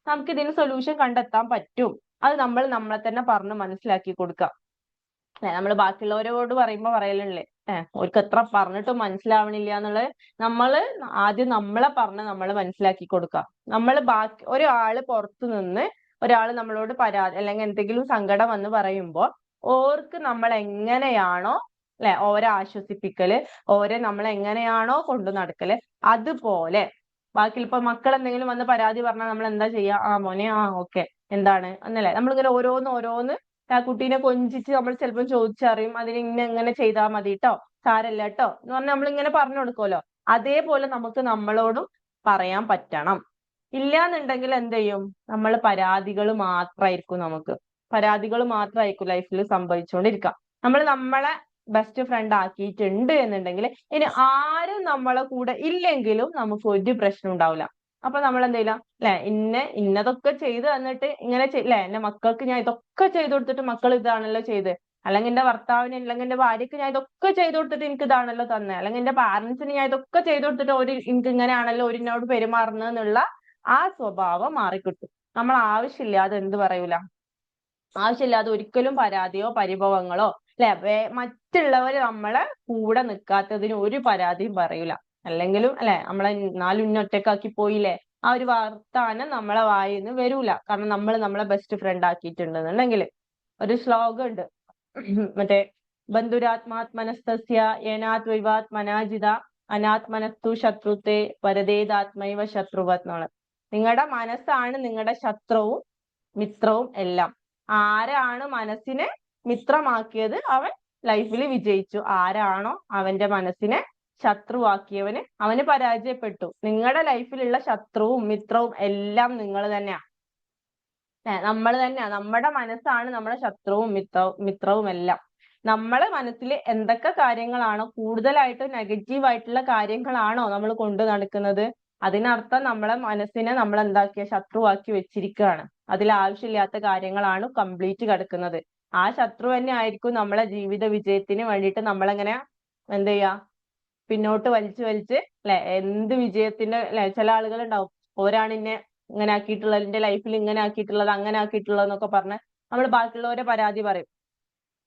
നമുക്ക് ഇതിന് സൊല്യൂഷൻ കണ്ടെത്താൻ പറ്റും. അത് നമ്മളെ തന്നെ പറഞ്ഞ് മനസ്സിലാക്കി കൊടുക്കാം. നമ്മൾ ബാക്കിയുള്ളവരോട് പറയലല്ലേ, അവർക്ക് എത്ര പറഞ്ഞിട്ടും മനസ്സിലാവണില്ല എന്നുള്ളത് ആദ്യം നമ്മളെ പറഞ്ഞ് നമ്മൾ മനസ്സിലാക്കി കൊടുക്കാം. ഒരാള് പുറത്തു നിന്ന് ഒരാള് നമ്മളോട് പരാതി അല്ലെങ്കിൽ എന്തെങ്കിലും സങ്കടം വന്ന് പറയുമ്പോൾ ഓർക്ക് നമ്മൾ എങ്ങനെയാണോ ഓരെ ആശ്വസിപ്പിക്കല്, നമ്മൾ എങ്ങനെയാണോ കൊണ്ടു നടക്കല്, അതുപോലെ ബാക്കി ഇപ്പൊ മക്കൾ എന്തെങ്കിലും വന്ന് പരാതി പറഞ്ഞാൽ നമ്മൾ എന്താ ചെയ്യാ? മോനെ, ഓക്കെ, എന്താണ് എന്നല്ലേ നമ്മളിങ്ങനെ ഓരോന്ന് ആ കുട്ടീനെ കൊഞ്ചിച്ച് നമ്മൾ ചിലപ്പോൾ ചോദിച്ചറിയും, അതിന് എങ്ങനെ ചെയ്താൽ മതി കേട്ടോ, സാരല്ല കേട്ടോ എന്ന് പറഞ്ഞാൽ നമ്മളിങ്ങനെ പറഞ്ഞു കൊടുക്കുമല്ലോ. അതേപോലെ നമുക്ക് നമ്മളോടും പറയാൻ പറ്റണം. ഇല്ലാന്നുണ്ടെങ്കിൽ എന്ത് ചെയ്യും? നമ്മൾ പരാതികൾ മാത്രമായിരിക്കും പരാതികൾ മാത്രമായിരിക്കും ലൈഫിൽ സംഭവിച്ചുകൊണ്ടിരിക്കുക. നമ്മൾ നമ്മളെ ബെസ്റ്റ് ഫ്രണ്ട് ആക്കിയിട്ടുണ്ട് എന്നുണ്ടെങ്കിൽ ഇനി ആരും നമ്മളെ കൂടെ ഇല്ലെങ്കിലും നമുക്ക് ഒരു പ്രശ്നം ഉണ്ടാവില്ല. അപ്പൊ നമ്മൾ എന്ത് ചെയ്യില്ല, അല്ലെ, ഇന്നതൊക്കെ ചെയ്ത് തന്നിട്ട് ഇങ്ങനെ അല്ലെ, എന്റെ മക്കൾക്ക് ഞാൻ ഇതൊക്കെ ചെയ്തു കൊടുത്തിട്ട് മക്കൾ ഇതാണല്ലോ ചെയ്ത്, അല്ലെങ്കിൽ എന്റെ ഭർത്താവിന് അല്ലെങ്കിൽ എന്റെ ഭാര്യക്ക് ഞാൻ ഇതൊക്കെ ചെയ്തു കൊടുത്തിട്ട് എനിക്ക് ഇതാണല്ലോ തന്നെ, അല്ലെങ്കിൽ എന്റെ പാരന്റ്സിന് ഞാൻ ഇതൊക്കെ ചെയ്തു കൊടുത്തിട്ട് എനിക്ക് ഇങ്ങനെയാണല്ലോ എന്നോട് പെരുമാറുന്നത് എന്നുള്ള ആ സ്വഭാവം മാറിക്കിട്ടും. നമ്മൾ ആവശ്യമില്ലാതെ എന്ത് പറയൂല, ആവശ്യമില്ലാതെ ഒരിക്കലും പരാതിയോ പരിഭവങ്ങളോ അല്ലെ, മറ്റുള്ളവര് നമ്മളെ കൂടെ നിൽക്കാത്തതിന് ഒരു പരാതിയും പറയൂല. അല്ലെങ്കിലും അല്ലെ, നമ്മളെ ഒറ്റക്കാക്കി പോയില്ലേ, ആ ഒരു വർത്താനം നമ്മളെ വായിന്ന് വരൂല. കാരണം നമ്മൾ നമ്മളെ ബെസ്റ്റ് ഫ്രണ്ട് ആക്കിയിട്ടുണ്ടെന്നുണ്ടെങ്കിൽ. ഒരു ശ്ലോകം ഉണ്ട്, മറ്റേ ബന്ധുരാത്മാത്മനസ്തസ്യ ഏനാത് വൈവാത് മനാജിത അനാത്മനസ്തു ശത്രുത്തെ പരതേതാത്മൈവ ശത്രുവത് എന്നുള്ളത്. നിങ്ങളുടെ മനസ്സാണ് നിങ്ങളുടെ ശത്രുവും മിത്രവും എല്ലാം. ആരാണ് മനസ്സിനെ മിത്രമാക്കിയത് അവൻ ലൈഫിൽ വിജയിച്ചു. ആരാണോ അവന്റെ മനസ്സിനെ ശത്രുവാക്കിയവന് അവന് പരാജയപ്പെട്ടു. നിങ്ങളുടെ ലൈഫിലുള്ള ശത്രുവും മിത്രവും എല്ലാം നിങ്ങൾ തന്നെയാ, നമ്മൾ തന്നെയാ. നമ്മുടെ മനസ്സാണ് നമ്മുടെ ശത്രുവും മിത്രവും എല്ലാം. നമ്മളെ മനസ്സിൽ എന്തൊക്കെ കാര്യങ്ങളാണോ, കൂടുതലായിട്ട് നെഗറ്റീവ് ആയിട്ടുള്ള കാര്യങ്ങളാണോ നമ്മൾ കൊണ്ടു നടക്കുന്നത്, അതിനർത്ഥം നമ്മളെ മനസ്സിനെ നമ്മൾ എന്താക്കിയ ശത്രുവാക്കി വെച്ചിരിക്കുകയാണ്. അതിൽ ആവശ്യമില്ലാത്ത കാര്യങ്ങളാണ് കംപ്ലീറ്റ് കിടക്കുന്നത്. ആ ശത്രു തന്നെ ആയിരിക്കും നമ്മളെ ജീവിത വിജയത്തിന് വേണ്ടിയിട്ട് നമ്മളെങ്ങനെ എന്ത് ചെയ്യാ, പിന്നോട്ട് വലിച്ച് അല്ലെ, എന്ത് വിജയത്തിന്റെ അല്ലെ, ചില ആളുകൾ ഉണ്ടാവും, ഓരാണ് ഇന്നെ ഇങ്ങനെ ആക്കിയിട്ടുള്ളത്, എന്റെ ലൈഫിൽ ഇങ്ങനെ ആക്കിയിട്ടുള്ളത് അങ്ങനെ ആക്കിയിട്ടുള്ളത് എന്നൊക്കെ പറഞ്ഞ് നമ്മൾ ബാക്കിയുള്ളവരെ പരാതി പറയും.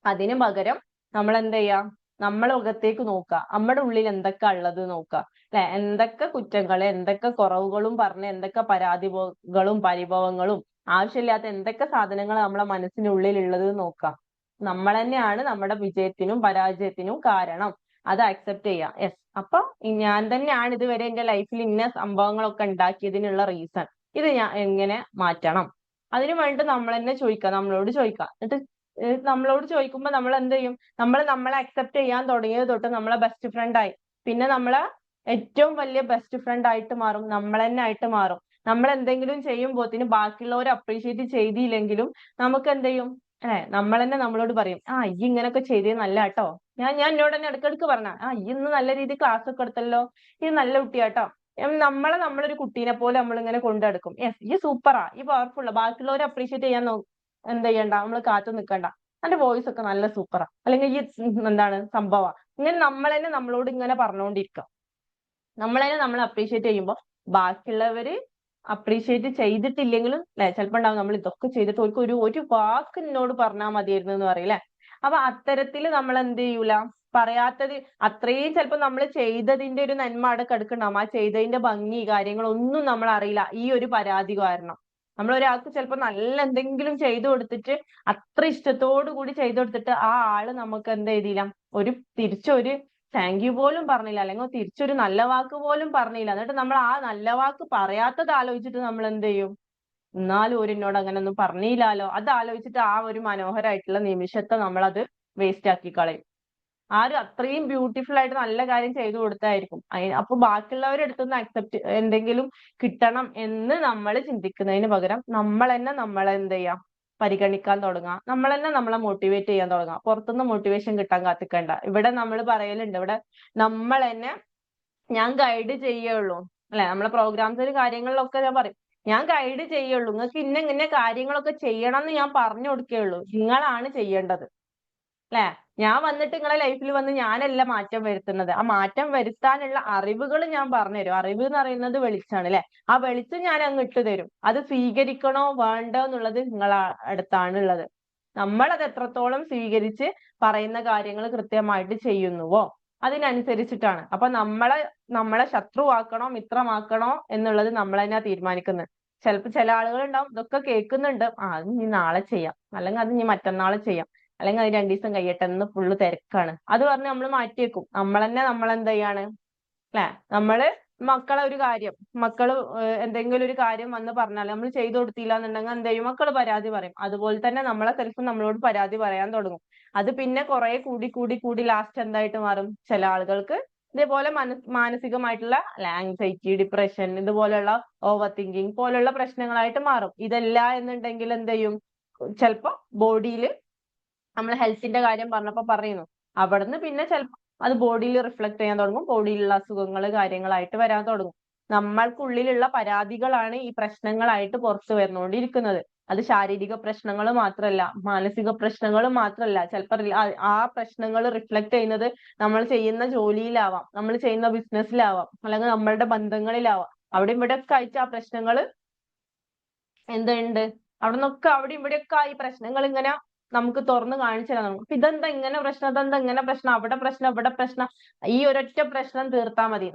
അതിനു പകരം നമ്മൾ എന്ത് ചെയ്യാം, നമ്മളെ മുഖത്തേക്ക് നോക്കുക, നമ്മുടെ ഉള്ളിൽ എന്തൊക്കെ ഉള്ളത് നോക്കുക, അല്ലെ, എന്തൊക്കെ കുറ്റങ്ങള് എന്തൊക്കെ കുറവുകളും പറഞ്ഞ് എന്തൊക്കെ പരാതികളും പരിഭവങ്ങളും ആവശ്യമില്ലാത്ത എന്തൊക്കെ സാധനങ്ങൾ നമ്മളെ മനസ്സിനുള്ളിൽ ഉള്ളത് നോക്കാം. നമ്മൾ തന്നെയാണ് നമ്മുടെ വിജയത്തിനും പരാജയത്തിനും കാരണം. അത് അക്സെപ്റ്റ് ചെയ്യാം. യെസ്, അപ്പൊ ഞാൻ തന്നെയാണ് ഇതുവരെ എന്റെ ലൈഫിൽ ഇന്ന സംഭവങ്ങളൊക്കെ ഉണ്ടാക്കിയതിനുള്ള റീസൺ. ഇത് ഞാൻ എങ്ങനെ മാറ്റണം? അതിനു വേണ്ടി നമ്മൾ തന്നെ ചോദിക്കാം, നമ്മളോട് ചോദിക്കാം. എന്നിട്ട് നമ്മളോട് ചോദിക്കുമ്പോൾ നമ്മൾ എന്ത് ചെയ്യും, നമ്മളെ അക്സെപ്റ്റ് ചെയ്യാൻ തുടങ്ങിയത് തൊട്ട് നമ്മളെ ബെസ്റ്റ് ഫ്രണ്ട് ആയി. പിന്നെ നമ്മളെ ഏറ്റവും വലിയ ബെസ്റ്റ് ഫ്രണ്ട് ആയിട്ട് മാറും, നമ്മൾ തന്നെ ആയിട്ട് മാറും. നമ്മൾ എന്തെങ്കിലും ചെയ്യുമ്പോത്തിന് ബാക്കിയുള്ളവർ അപ്രീഷിയേറ്റ് ചെയ്തില്ലെങ്കിലും നമുക്ക് എന്ത് ചെയ്യും, നമ്മൾ തന്നെ നമ്മളോട് പറയും, ഈ ഇങ്ങനെയൊക്കെ ചെയ്തത് നല്ല കേട്ടോ. ഞാൻ എന്നോട് തന്നെ ഇടയ്ക്കിടയ്ക്ക് പറഞ്ഞ, ഈ ഇന്ന് നല്ല രീതിയിൽ ക്ലാസ് ഒക്കെ എടുത്തല്ലോ, ഇത് നല്ല കുട്ടിയാട്ടോ. നമ്മളൊരു കുട്ടീനെ പോലെ നമ്മളിങ്ങനെ കൊണ്ടെടുക്കും. യെസ്, ഈ സൂപ്പറാ, ഈ പവർഫുള്ളാ. ബാക്കിയുള്ളവരെ അപ്രീഷിയേറ്റ് ചെയ്യാൻ എന്ത് ചെയ്യണ്ട, നമ്മൾ കാത്തു നിൽക്കണ്ട. എന്റെ വോയിസ് ഒക്കെ നല്ല സൂപ്പറാ, അല്ലെങ്കിൽ ഈ എന്താണ് സംഭവ, ഇങ്ങനെ നമ്മൾ തന്നെ നമ്മളോട് ഇങ്ങനെ പറഞ്ഞുകൊണ്ടിരിക്കാം. നമ്മൾ തന്നെ നമ്മൾ അപ്രീഷിയേറ്റ് ചെയ്യുമ്പോൾ ബാക്കിയുള്ളവര് അപ്രീഷിയേറ്റ് ചെയ്തിട്ടില്ലെങ്കിലും ചിലപ്പോൾ ഉണ്ടാവും, നമ്മൾ ഇതൊക്കെ ചെയ്തിട്ട് ഒരു വാക്ക് എന്നോട് പറഞ്ഞാൽ മതിയായിരുന്നു എന്ന് പറയില്ലേ. അപ്പൊ അത്തരത്തിൽ നമ്മൾ എന്ത് ചെയ്യൂല, പറയാത്തത് അത്രയും ചിലപ്പോൾ നമ്മൾ ചെയ്തതിന്റെ ഒരു നന്മ അവിടെ കിടക്കണ്ടാവും. ആ ചെയ്തതിന്റെ ഭംഗി കാര്യങ്ങളൊന്നും നമ്മൾ അറിയില്ല, ഈ ഒരു പരാതി കാരണം. നമ്മൾ ഒരാൾക്ക് ചിലപ്പോൾ നല്ല എന്തെങ്കിലും ചെയ്തു കൊടുത്തിട്ട് അത്ര ഇഷ്ടത്തോടു കൂടി ചെയ്തു കൊടുത്തിട്ട് ആ ആള് നമുക്ക് എന്ത് ചെയ്തില്ല, തിരിച്ചൊരു താങ്ക് യു പോലും പറഞ്ഞില്ല, അല്ലെങ്കിൽ തിരിച്ചൊരു നല്ല വാക്ക് പോലും പറഞ്ഞില്ല. എന്നിട്ട് നമ്മൾ ആ നല്ല വാക്ക് പറയാത്തത് ആലോചിച്ചിട്ട് നമ്മൾ എന്ത് ചെയ്യും, എന്നാലും എന്നോട് അങ്ങനെ ഒന്നും പറഞ്ഞില്ലാലോ, അത് ആലോചിച്ചിട്ട് ആ ഒരു മനോഹരമായിട്ടുള്ള നിമിഷത്തെ നമ്മളത് വേസ്റ്റ് ആക്കി കളയും. അത്രയും ബ്യൂട്ടിഫുൾ ആയിട്ട് നല്ല കാര്യം ചെയ്തു കൊടുത്തായിരിക്കും. അപ്പൊ ബാക്കിയുള്ളവരുടെ അടുത്തുനിന്ന് അക്സെപ്റ്റ് എന്തെങ്കിലും കിട്ടണം എന്ന് നമ്മൾ ചിന്തിക്കുന്നതിന് പകരം നമ്മൾ തന്നെ നമ്മളെ എന്ത് ചെയ്യാം, പരിഗണിക്കാൻ തുടങ്ങുക. നമ്മൾ തന്നെ നമ്മളെ മോട്ടിവേറ്റ് ചെയ്യാൻ തുടങ്ങുക. പുറത്തുനിന്ന് മോട്ടിവേഷൻ കിട്ടാൻ കാത്തിക്കണ്ട. ഇവിടെ നമ്മൾ പറയലുണ്ട്, ഇവിടെ നമ്മൾ തന്നെ ഞാൻ ഗൈഡ് ചെയ്യുള്ളൂ, അല്ലെ, നമ്മളെ പ്രോഗ്രാംസിൽ കാര്യങ്ങളിലൊക്കെ ഞാൻ പറയും, ഞാൻ ഗൈഡ് ചെയ്യുള്ളൂ, നിങ്ങൾക്ക് ഇന്ന കാര്യങ്ങളൊക്കെ ചെയ്യണം എന്ന് ഞാൻ പറഞ്ഞു കൊടുക്കുകയുള്ളൂ, നിങ്ങളാണ് ചെയ്യേണ്ടത്. അല്ലെ, ഞാൻ വന്നിട്ട് നിങ്ങളെ ലൈഫിൽ വന്ന് ഞാനല്ല മാറ്റം വരുത്തുന്നത്. ആ മാറ്റം വരുത്താനുള്ള അറിവുകൾ ഞാൻ പറഞ്ഞുതരും. അറിവ് എന്ന് പറയുന്നത് വെളിച്ചാണ്, അല്ലെ. ആ വെളിച്ചം ഞാൻ അങ്ങ് ഇട്ട് തരും. അത് സ്വീകരിക്കണോ വേണ്ടോ എന്നുള്ളത് നിങ്ങളെ അടുത്താണ് ഉള്ളത്. നമ്മളത് എത്രത്തോളം സ്വീകരിച്ച് പറയുന്ന കാര്യങ്ങൾ കൃത്യമായിട്ട് ചെയ്യുന്നുവോ അതിനനുസരിച്ചിട്ടാണ്. അപ്പൊ നമ്മളെ ശത്രുവാക്കണോ മിത്രമാക്കണോ എന്നുള്ളത് നമ്മൾ തന്നെയാ തീരുമാനിക്കുന്നത്. ചില ആളുകൾ ഉണ്ടാവും, ഇതൊക്കെ കേൾക്കുന്നുണ്ട്, അത് നീ നാളെ ചെയ്യാം, അല്ലെങ്കിൽ അത് നീ മറ്റന്നാളെ ചെയ്യാം, അല്ലെങ്കിൽ അത് 2 ദിവസം കഴിയട്ടെ, എന്ന് ഫുള്ള് തിരക്കാണ്, അത് പറഞ്ഞ് നമ്മൾ മാറ്റിവെക്കും. നമ്മൾ തന്നെ നമ്മളെന്ത് ചെയ്യാണ്, അല്ലെ, നമ്മള് മക്കള് എന്തെങ്കിലും ഒരു കാര്യം വന്ന് പറഞ്ഞാൽ നമ്മൾ ചെയ്തു കൊടുത്തില്ല എന്നുണ്ടെങ്കിൽ എന്ത് ചെയ്യും, മക്കള് പരാതി പറയും. അതുപോലെ തന്നെ നമ്മളെ സെൽഫ് നമ്മളോട് പരാതി പറയാൻ തുടങ്ങും. അത് പിന്നെ കുറെ കൂടി ലാസ്റ്റ് എന്തായിട്ട് മാറും, ചില ആളുകൾക്ക് ഇതേപോലെ മാനസികമായിട്ടുള്ള ആങ്സൈറ്റി, ഡിപ്രഷൻ, ഇതുപോലെയുള്ള ഓവർ തിങ്കിങ് പോലുള്ള പ്രശ്നങ്ങളായിട്ട് മാറും. ഇതല്ല എന്നുണ്ടെങ്കിൽ എന്ത് ചെയ്യും, ചിലപ്പോ ബോഡിയിൽ നമ്മൾ ഹെൽത്തിന്റെ കാര്യം പറഞ്ഞപ്പോ പറയുന്നു, അവിടുന്ന് പിന്നെ ചിലപ്പോൾ അത് ബോഡിയിൽ റിഫ്ലക്ട് ചെയ്യാൻ തുടങ്ങും, ബോഡിയിലുള്ള അസുഖങ്ങൾ കാര്യങ്ങളായിട്ട് വരാൻ തുടങ്ങും. നമ്മൾക്കുള്ളിലുള്ള പരാതികളാണ് ഈ പ്രശ്നങ്ങളായിട്ട് പുറത്തു വന്നുകൊണ്ടിരിക്കുന്നത്. അത് ശാരീരിക പ്രശ്നങ്ങൾ മാത്രമല്ല, മാനസിക പ്രശ്നങ്ങൾ മാത്രമല്ല, ചിലപ്പോൾ ആ പ്രശ്നങ്ങൾ റിഫ്ലക്ട് ചെയ്യുന്നത് നമ്മൾ ചെയ്യുന്ന ജോലിയിലാവാം, നമ്മൾ ചെയ്യുന്ന ബിസിനസ്സിലാവാം, അല്ലെങ്കിൽ നമ്മളുടെ ബന്ധങ്ങളിലാവാം. അവിടെ ഇവിടെ ഒക്കെ ആയിട്ട് ആ പ്രശ്നങ്ങൾ എന്തുണ്ട്, അവിടെ നിന്നൊക്കെ അവിടെ ഇവിടെയൊക്കെ ഈ പ്രശ്നങ്ങൾ ഇങ്ങനെ നമുക്ക് തുറന്ന് കാണിച്ചു തരാം. നമുക്ക് ഇതെന്താ ഇങ്ങനെ പ്രശ്നം, ഇതെന്താ ഇങ്ങനെ പ്രശ്നം, അവിടെ പ്രശ്നം, ഇവിടെ പ്രശ്നം. ഈ ഒരൊറ്റ പ്രശ്നം തീർത്താൽ മതി,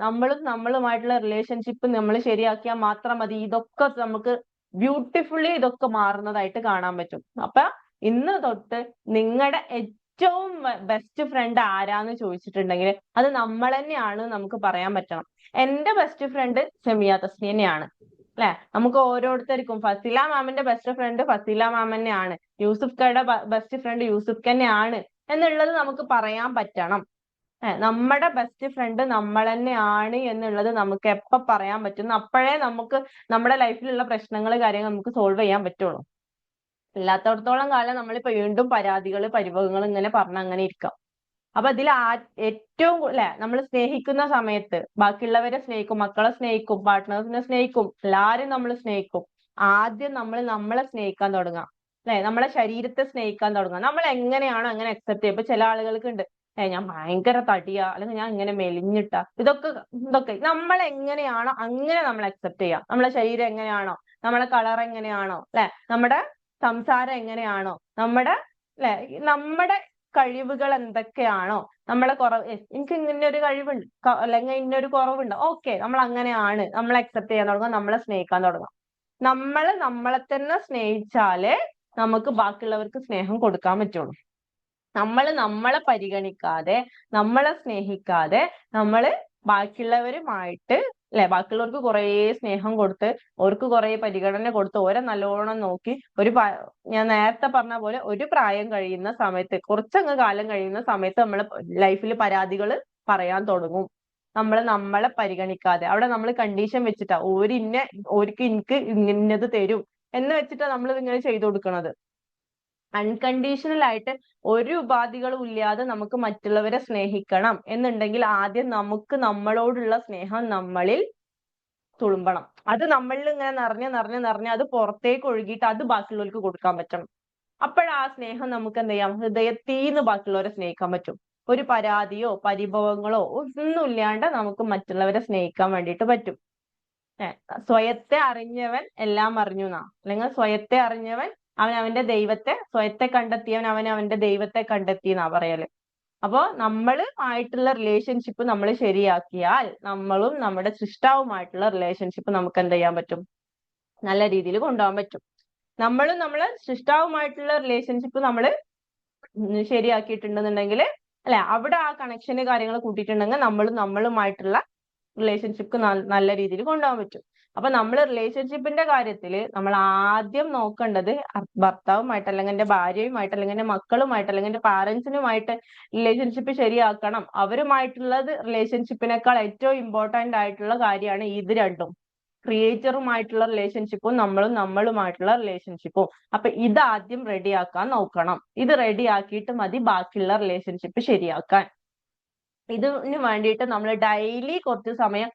നമ്മളുമായിട്ടുള്ള റിലേഷൻഷിപ്പ് നമ്മൾ ശരിയാക്കിയാൽ മാത്രം മതി, ഇതൊക്കെ നമുക്ക് ബ്യൂട്ടിഫുള്ളി ഇതൊക്കെ മാറുന്നതായിട്ട് കാണാൻ പറ്റും. അപ്പൊ ഇന്ന് തൊട്ട് നിങ്ങളുടെ ഏറ്റവും ബെസ്റ്റ് ഫ്രണ്ട് ആരാന്ന് ചോദിച്ചിട്ടുണ്ടെങ്കിൽ അത് നമ്മൾ തന്നെയാണ് നമുക്ക് പറയാൻ പറ്റണം. എന്റെ ബെസ്റ്റ് ഫ്രണ്ട് സെമിയ തസ്നിയാണ്, അല്ലെ? നമുക്ക് ഓരോരുത്തർക്കും ഫസില മാമിന്റെ ബെസ്റ്റ് ഫ്രണ്ട് ഫസില മാം തന്നെയാണ്, യൂസുഫ് കയുടെ ബെസ്റ്റ് ഫ്രണ്ട് യൂസുഫ് തന്നെയാണ് എന്നുള്ളത് നമുക്ക് പറയാൻ പറ്റണം. നമ്മുടെ ബെസ്റ്റ് ഫ്രണ്ട് നമ്മൾ തന്നെയാണ് എന്നുള്ളത് നമുക്ക് എപ്പോ പറയാൻ പറ്റുന്നു, അപ്പോഴേ നമുക്ക് നമ്മുടെ ലൈഫിലുള്ള പ്രശ്നങ്ങൾ കാര്യങ്ങൾ നമുക്ക് സോൾവ് ചെയ്യാൻ പറ്റുള്ളൂ. ഇല്ലാത്തടത്തോളം കാലം നമ്മളിപ്പോ വീണ്ടും പരാതികൾ പരിഭവങ്ങൾ ഇങ്ങനെ പറഞ്ഞ് അങ്ങനെ ഇരിക്കാം. അപ്പൊ ഇതിൽ ഏറ്റവും അല്ലെ, നമ്മൾ സ്നേഹിക്കുന്ന സമയത്ത് ബാക്കിയുള്ളവരെ സ്നേഹിക്കും, മക്കളെ സ്നേഹിക്കും, പാർട്ട്നേഴ്സിനെ സ്നേഹിക്കും, എല്ലാരും നമ്മൾ സ്നേഹിക്കും. ആദ്യം നമ്മളെ സ്നേഹിക്കാൻ തുടങ്ങാം, അല്ലെ? നമ്മളെ ശരീരത്തെ സ്നേഹിക്കാൻ തുടങ്ങാം. നമ്മൾ എങ്ങനെയാണോ അങ്ങനെ അക്സെപ്റ്റ് ചെയ്യുക. ഇപ്പൊ ചില ആളുകൾക്ക് ഉണ്ട്, ഞാൻ ഭയങ്കര തടിയാ, അല്ലെങ്കിൽ ഞാൻ ഇങ്ങനെ മെലിഞ്ഞിട്ടാ, ഇതൊക്കെ നമ്മൾ എങ്ങനെയാണോ അങ്ങനെ നമ്മൾ അക്സെപ്റ്റ് ചെയ്യാം. നമ്മളെ ശരീരം എങ്ങനെയാണോ, നമ്മളെ കളർ എങ്ങനെയാണോ, അല്ലെ, നമ്മുടെ സംസാരം എങ്ങനെയാണോ, നമ്മുടെ കഴിവുകൾ എന്തൊക്കെയാണോ, നമ്മളെ കുറവ്, എനിക്ക് ഇങ്ങനെ ഒരു കഴിവുണ്ട് അല്ലെങ്കിൽ ഇന്നൊരു കുറവുണ്ട്, ഓക്കെ, നമ്മൾ അങ്ങനെയാണ്, നമ്മൾ അക്സെപ്റ്റ് ചെയ്യാൻ തുടങ്ങാം, നമ്മളെ സ്നേഹിക്കാൻ തുടങ്ങാം. നമ്മളെ തന്നെ സ്നേഹിച്ചാലേ നമുക്ക് ബാക്കിയുള്ളവർക്ക് സ്നേഹം കൊടുക്കാൻ പറ്റുള്ളൂ. നമ്മളെ പരിഗണിക്കാതെ, നമ്മളെ സ്നേഹിക്കാതെ, ബാക്കിയുള്ളവരുമായിട്ട് അല്ലെ, ബാക്കിയുള്ളവർക്ക് കുറേ സ്നേഹം കൊടുത്ത്, അവർക്ക് കുറേ പരിഗണന കൊടുത്ത്, ഓരെ നല്ലോണം നോക്കി, ഞാൻ നേരത്തെ പറഞ്ഞ പോലെ ഒരു പ്രായം കഴിയുന്ന സമയത്ത്, കുറച്ചങ്ങ് കാലം കഴിയുന്ന സമയത്ത് നമ്മൾ ലൈഫിൽ പരാതികൾ പറയാൻ തുടങ്ങും. നമ്മളെ പരിഗണിക്കാതെ, അവിടെ നമ്മൾ കണ്ടീഷൻ വെച്ചിട്ടാ, ഓർക്ക് എനിക്ക് ഇന്നത് തരും എന്ന് വെച്ചിട്ടാ നമ്മൾ ഇങ്ങനെ ചെയ്തു കൊടുക്കണത്. അൺകണ്ടീഷണൽ ആയിട്ട് ഒരു ഉപാധികളും ഇല്ലാതെ നമുക്ക് മറ്റുള്ളവരെ സ്നേഹിക്കണം എന്നുണ്ടെങ്കിൽ ആദ്യം നമുക്ക് നമ്മളോടുള്ള സ്നേഹം നമ്മളിൽ തുളുമ്പണം. അത് നമ്മളിൽ ഇങ്ങനെ നിറഞ്ഞ് അത് പുറത്തേക്ക് ഒഴുകിയിട്ട് അത് ബാക്കിയുള്ളവർക്ക് കൊടുക്കാൻ പറ്റണം. അപ്പോഴാ സ്നേഹം നമുക്ക് എന്ത് ചെയ്യാം, ഹൃദയത്തീന്ന് ബാക്കിയുള്ളവരെ സ്നേഹിക്കാൻ പറ്റും. ഒരു പരാതിയോ പരിഭവങ്ങളോ ഒന്നും ഇല്ലാണ്ട് നമുക്ക് മറ്റുള്ളവരെ സ്നേഹിക്കാൻ വേണ്ടിയിട്ട് പറ്റും. സ്വയത്തെ അറിഞ്ഞവൻ എല്ലാം അറിഞ്ഞു എന്നാ, അല്ലെങ്കിൽ സ്വയത്തെ അറിഞ്ഞവൻ അവന്റെ ദൈവത്തെ, സ്വയത്തെ കണ്ടെത്തിയവൻ അവന്റെ ദൈവത്തെ കണ്ടെത്തി എന്നാ പറയല്. അപ്പോ ആയിട്ടുള്ള റിലേഷൻഷിപ്പ് നമ്മൾ ശരിയാക്കിയാൽ നമ്മളും നമ്മുടെ സൃഷ്ടാവുമായിട്ടുള്ള റിലേഷൻഷിപ്പ് നമുക്ക് എന്ത് ചെയ്യാൻ പറ്റും, നല്ല രീതിയിൽ കൊണ്ടുപോകാൻ പറ്റും. നമ്മളെ സൃഷ്ടാവുമായിട്ടുള്ള റിലേഷൻഷിപ്പ് നമ്മൾ ശരിയാക്കിയിട്ടുണ്ടെന്നുണ്ടെങ്കിൽ, അല്ലെ, അവിടെ ആ കണക്ഷന് കാര്യങ്ങൾ കൂട്ടിയിട്ടുണ്ടെങ്കിൽ നമ്മളുമായിട്ടുള്ള റിലേഷൻഷിപ്പ് നല്ല രീതിയിൽ കൊണ്ടുപോകാൻ പറ്റും. അപ്പൊ നമ്മൾ റിലേഷൻഷിപ്പിന്റെ കാര്യത്തിൽ നമ്മൾ ആദ്യം നോക്കേണ്ടത് ഭർത്താവുമായിട്ട്, അല്ലെങ്കിൽ എന്റെ ഭാര്യയുമായിട്ട്, അല്ലെങ്കിൽ എന്റെ മക്കളുമായിട്ട്, അല്ലെങ്കിൽ എന്റെ പാരന്റ്സിനുമായിട്ട് റിലേഷൻഷിപ്പ് ശരിയാക്കണം. അവരുമായിട്ടുള്ളത് റിലേഷൻഷിപ്പിനേക്കാൾ ഏറ്റവും ഇമ്പോർട്ടന്റ് ആയിട്ടുള്ള കാര്യമാണ് ഇത് രണ്ടും, ക്രിയേറ്ററുമായിട്ടുള്ള റിലേഷൻഷിപ്പും നമ്മളുമായിട്ടുള്ള റിലേഷൻഷിപ്പും. അപ്പൊ ഇത് ആദ്യം റെഡിയാക്കാൻ നോക്കണം. ഇത് റെഡിയാക്കിയിട്ട് മതി ബാക്കിയുള്ള റിലേഷൻഷിപ്പ് ശരിയാക്കാൻ. ഇതിന് വേണ്ടിയിട്ട് നമ്മൾ ഡെയിലി കുറച്ച് സമയം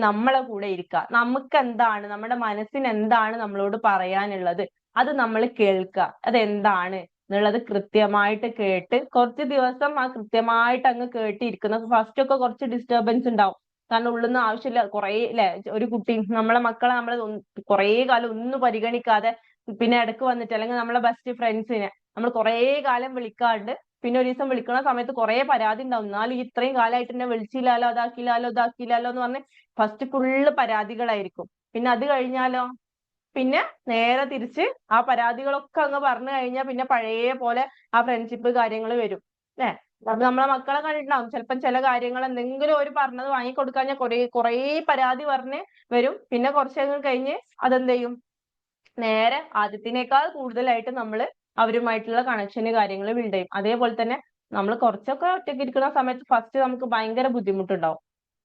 നമ്മളെ കൂടെ ഇരിക്കുക. നമുക്ക് എന്താണ്, നമ്മുടെ മനസ്സിന് എന്താണ് നമ്മളോട് പറയാനുള്ളത്, അത് നമ്മൾ കേൾക്കുക. അതെന്താണ് എന്നുള്ളത് കൃത്യമായിട്ട് കേട്ട് കുറച്ച് ദിവസം ആ കൃത്യമായിട്ട് അങ്ങ് കേട്ടിരിക്കുന്ന, ഫസ്റ്റ് ഒക്കെ കുറച്ച് ഡിസ്റ്റർബൻസ് ഉണ്ടാവും. കാരണം ഉള്ളിന്ന് ആവശ്യമില്ല കുറേ, അല്ലെ, ഒരു കുട്ടി, നമ്മളെ മക്കളെ നമ്മൾ കുറേ കാലം ഒന്നും പരിഗണിക്കാതെ പിന്നെ ഇടക്ക് വന്നിട്ട്, അല്ലെങ്കിൽ നമ്മളെ ബെസ്റ്റ് ഫ്രണ്ട്സിനെ നമ്മൾ കുറേ കാലം വിളിക്കാണ്ട് പിന്നെ ഒരു ദിവസം വിളിക്കുന്ന സമയത്ത് കുറെ പരാതി ഉണ്ടാവും. എന്നാലും ഇത്രയും കാലമായിട്ട് എന്നെ വിളിച്ചില്ലാലോ, അതാക്കിയില്ലാലോ എന്ന് പറഞ്ഞ് ഫസ്റ്റ് ഫുള്ള് പരാതികളായിരിക്കും. പിന്നെ അത് കഴിഞ്ഞാലോ പിന്നെ നേരെ തിരിച്ച് ആ പരാതികളൊക്കെ അങ്ങ് പറഞ്ഞു കഴിഞ്ഞാൽ പിന്നെ പഴയ പോലെ ആ ഫ്രണ്ട്ഷിപ്പ് കാര്യങ്ങൾ വരും, അല്ലെ? നമ്മളെ മക്കളെ കണ്ടിട്ടുണ്ടാവും, ചിലപ്പം ചില കാര്യങ്ങൾ എന്തെങ്കിലും ഒരു പറഞ്ഞത് വാങ്ങിക്കൊടുക്കാൻ കുറേ പരാതി പറഞ്ഞ് വരും. പിന്നെ കുറച്ചങ്ങ് കഴിഞ്ഞ് അതെന്ത് ചെയ്യും, നേരെ ആദ്യത്തിനേക്കാൾ കൂടുതലായിട്ട് നമ്മൾ അവരുമായിട്ടുള്ള കണക്ഷന് കാര്യങ്ങൾ ബിൽഡ് ചെയ്യും. അതേപോലെ തന്നെ നമ്മൾ കുറച്ചൊക്കെ ഒറ്റയ്ക്ക് ഇരിക്കുന്ന സമയത്ത് ഫസ്റ്റ് നമുക്ക് ഭയങ്കര ബുദ്ധിമുട്ടുണ്ടാവും.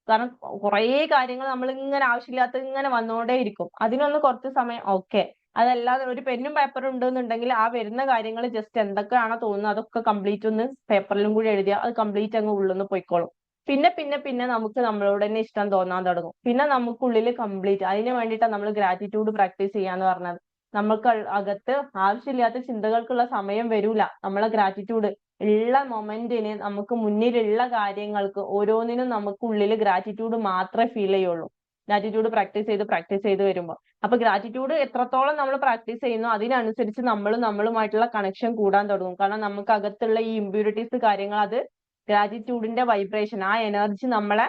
കാരണം കുറേ കാര്യങ്ങൾ നമ്മൾ ഇങ്ങനെ ആവശ്യമില്ലാത്ത ഇങ്ങനെ വന്നുകൊണ്ടേ ഇരിക്കും. അതിനൊന്ന് കുറച്ച് സമയം ഓക്കെ, അതല്ലാതെ ഒരു പെന്നും പേപ്പറും ഉണ്ടെന്നുണ്ടെങ്കിൽ ആ വരുന്ന കാര്യങ്ങൾ ജസ്റ്റ് എന്തൊക്കെയാണോ തോന്നുന്നത് അതൊക്കെ കംപ്ലീറ്റ് ഒന്ന് പേപ്പറിലും കൂടി എഴുതിയാൽ അത് കംപ്ലീറ്റ് അങ്ങ് ഉള്ളിന്ന് പോയിക്കോളും. പിന്നെ പിന്നെ പിന്നെ നമുക്ക് നമ്മളോട് തന്നെ ഇഷ്ടം തോന്നാൻ തുടങ്ങും. പിന്നെ നമുക്കുള്ളിൽ കംപ്ലീറ്റ് അതിന് വേണ്ടിയിട്ടാണ് നമ്മൾ ഗ്രാറ്റിറ്റ്യൂഡ് പ്രാക്ടീസ് ചെയ്യാന്ന് പറഞ്ഞത്. നമുക്ക് അകത്ത് ആവശ്യമില്ലാത്ത ചിന്തകൾക്കുള്ള സമയം വരൂല. നമ്മളെ ഗ്രാറ്റിറ്റ്യൂഡ് ഉള്ള മൊമെന്റിന്, നമുക്ക് മുന്നിലുള്ള കാര്യങ്ങൾക്ക് ഓരോന്നിനും നമുക്ക് ഉള്ളിൽ ഗ്രാറ്റിറ്റ്യൂഡ് മാത്രമേ ഫീൽ ചെയ്യുള്ളൂ. ഗ്രാറ്റിറ്റ്യൂഡ് പ്രാക്ടീസ് ചെയ്ത് വരുമ്പോൾ. അപ്പൊ ഗ്രാറ്റിറ്റ്യൂഡ് എത്രത്തോളം നമ്മൾ പ്രാക്ടീസ് ചെയ്യുന്നു അതിനനുസരിച്ച് നമ്മളുമായിട്ടുള്ള കണക്ഷൻ കൂടാൻ തുടങ്ങും. കാരണം നമുക്ക് അകത്തുള്ള ഈ ഇമ്പ്യൂരിറ്റീസ് കാര്യങ്ങൾ, അത് ഗ്രാറ്റിറ്റ്യൂഡിന്റെ വൈബ്രേഷൻ, ആ എനർജി നമ്മളെ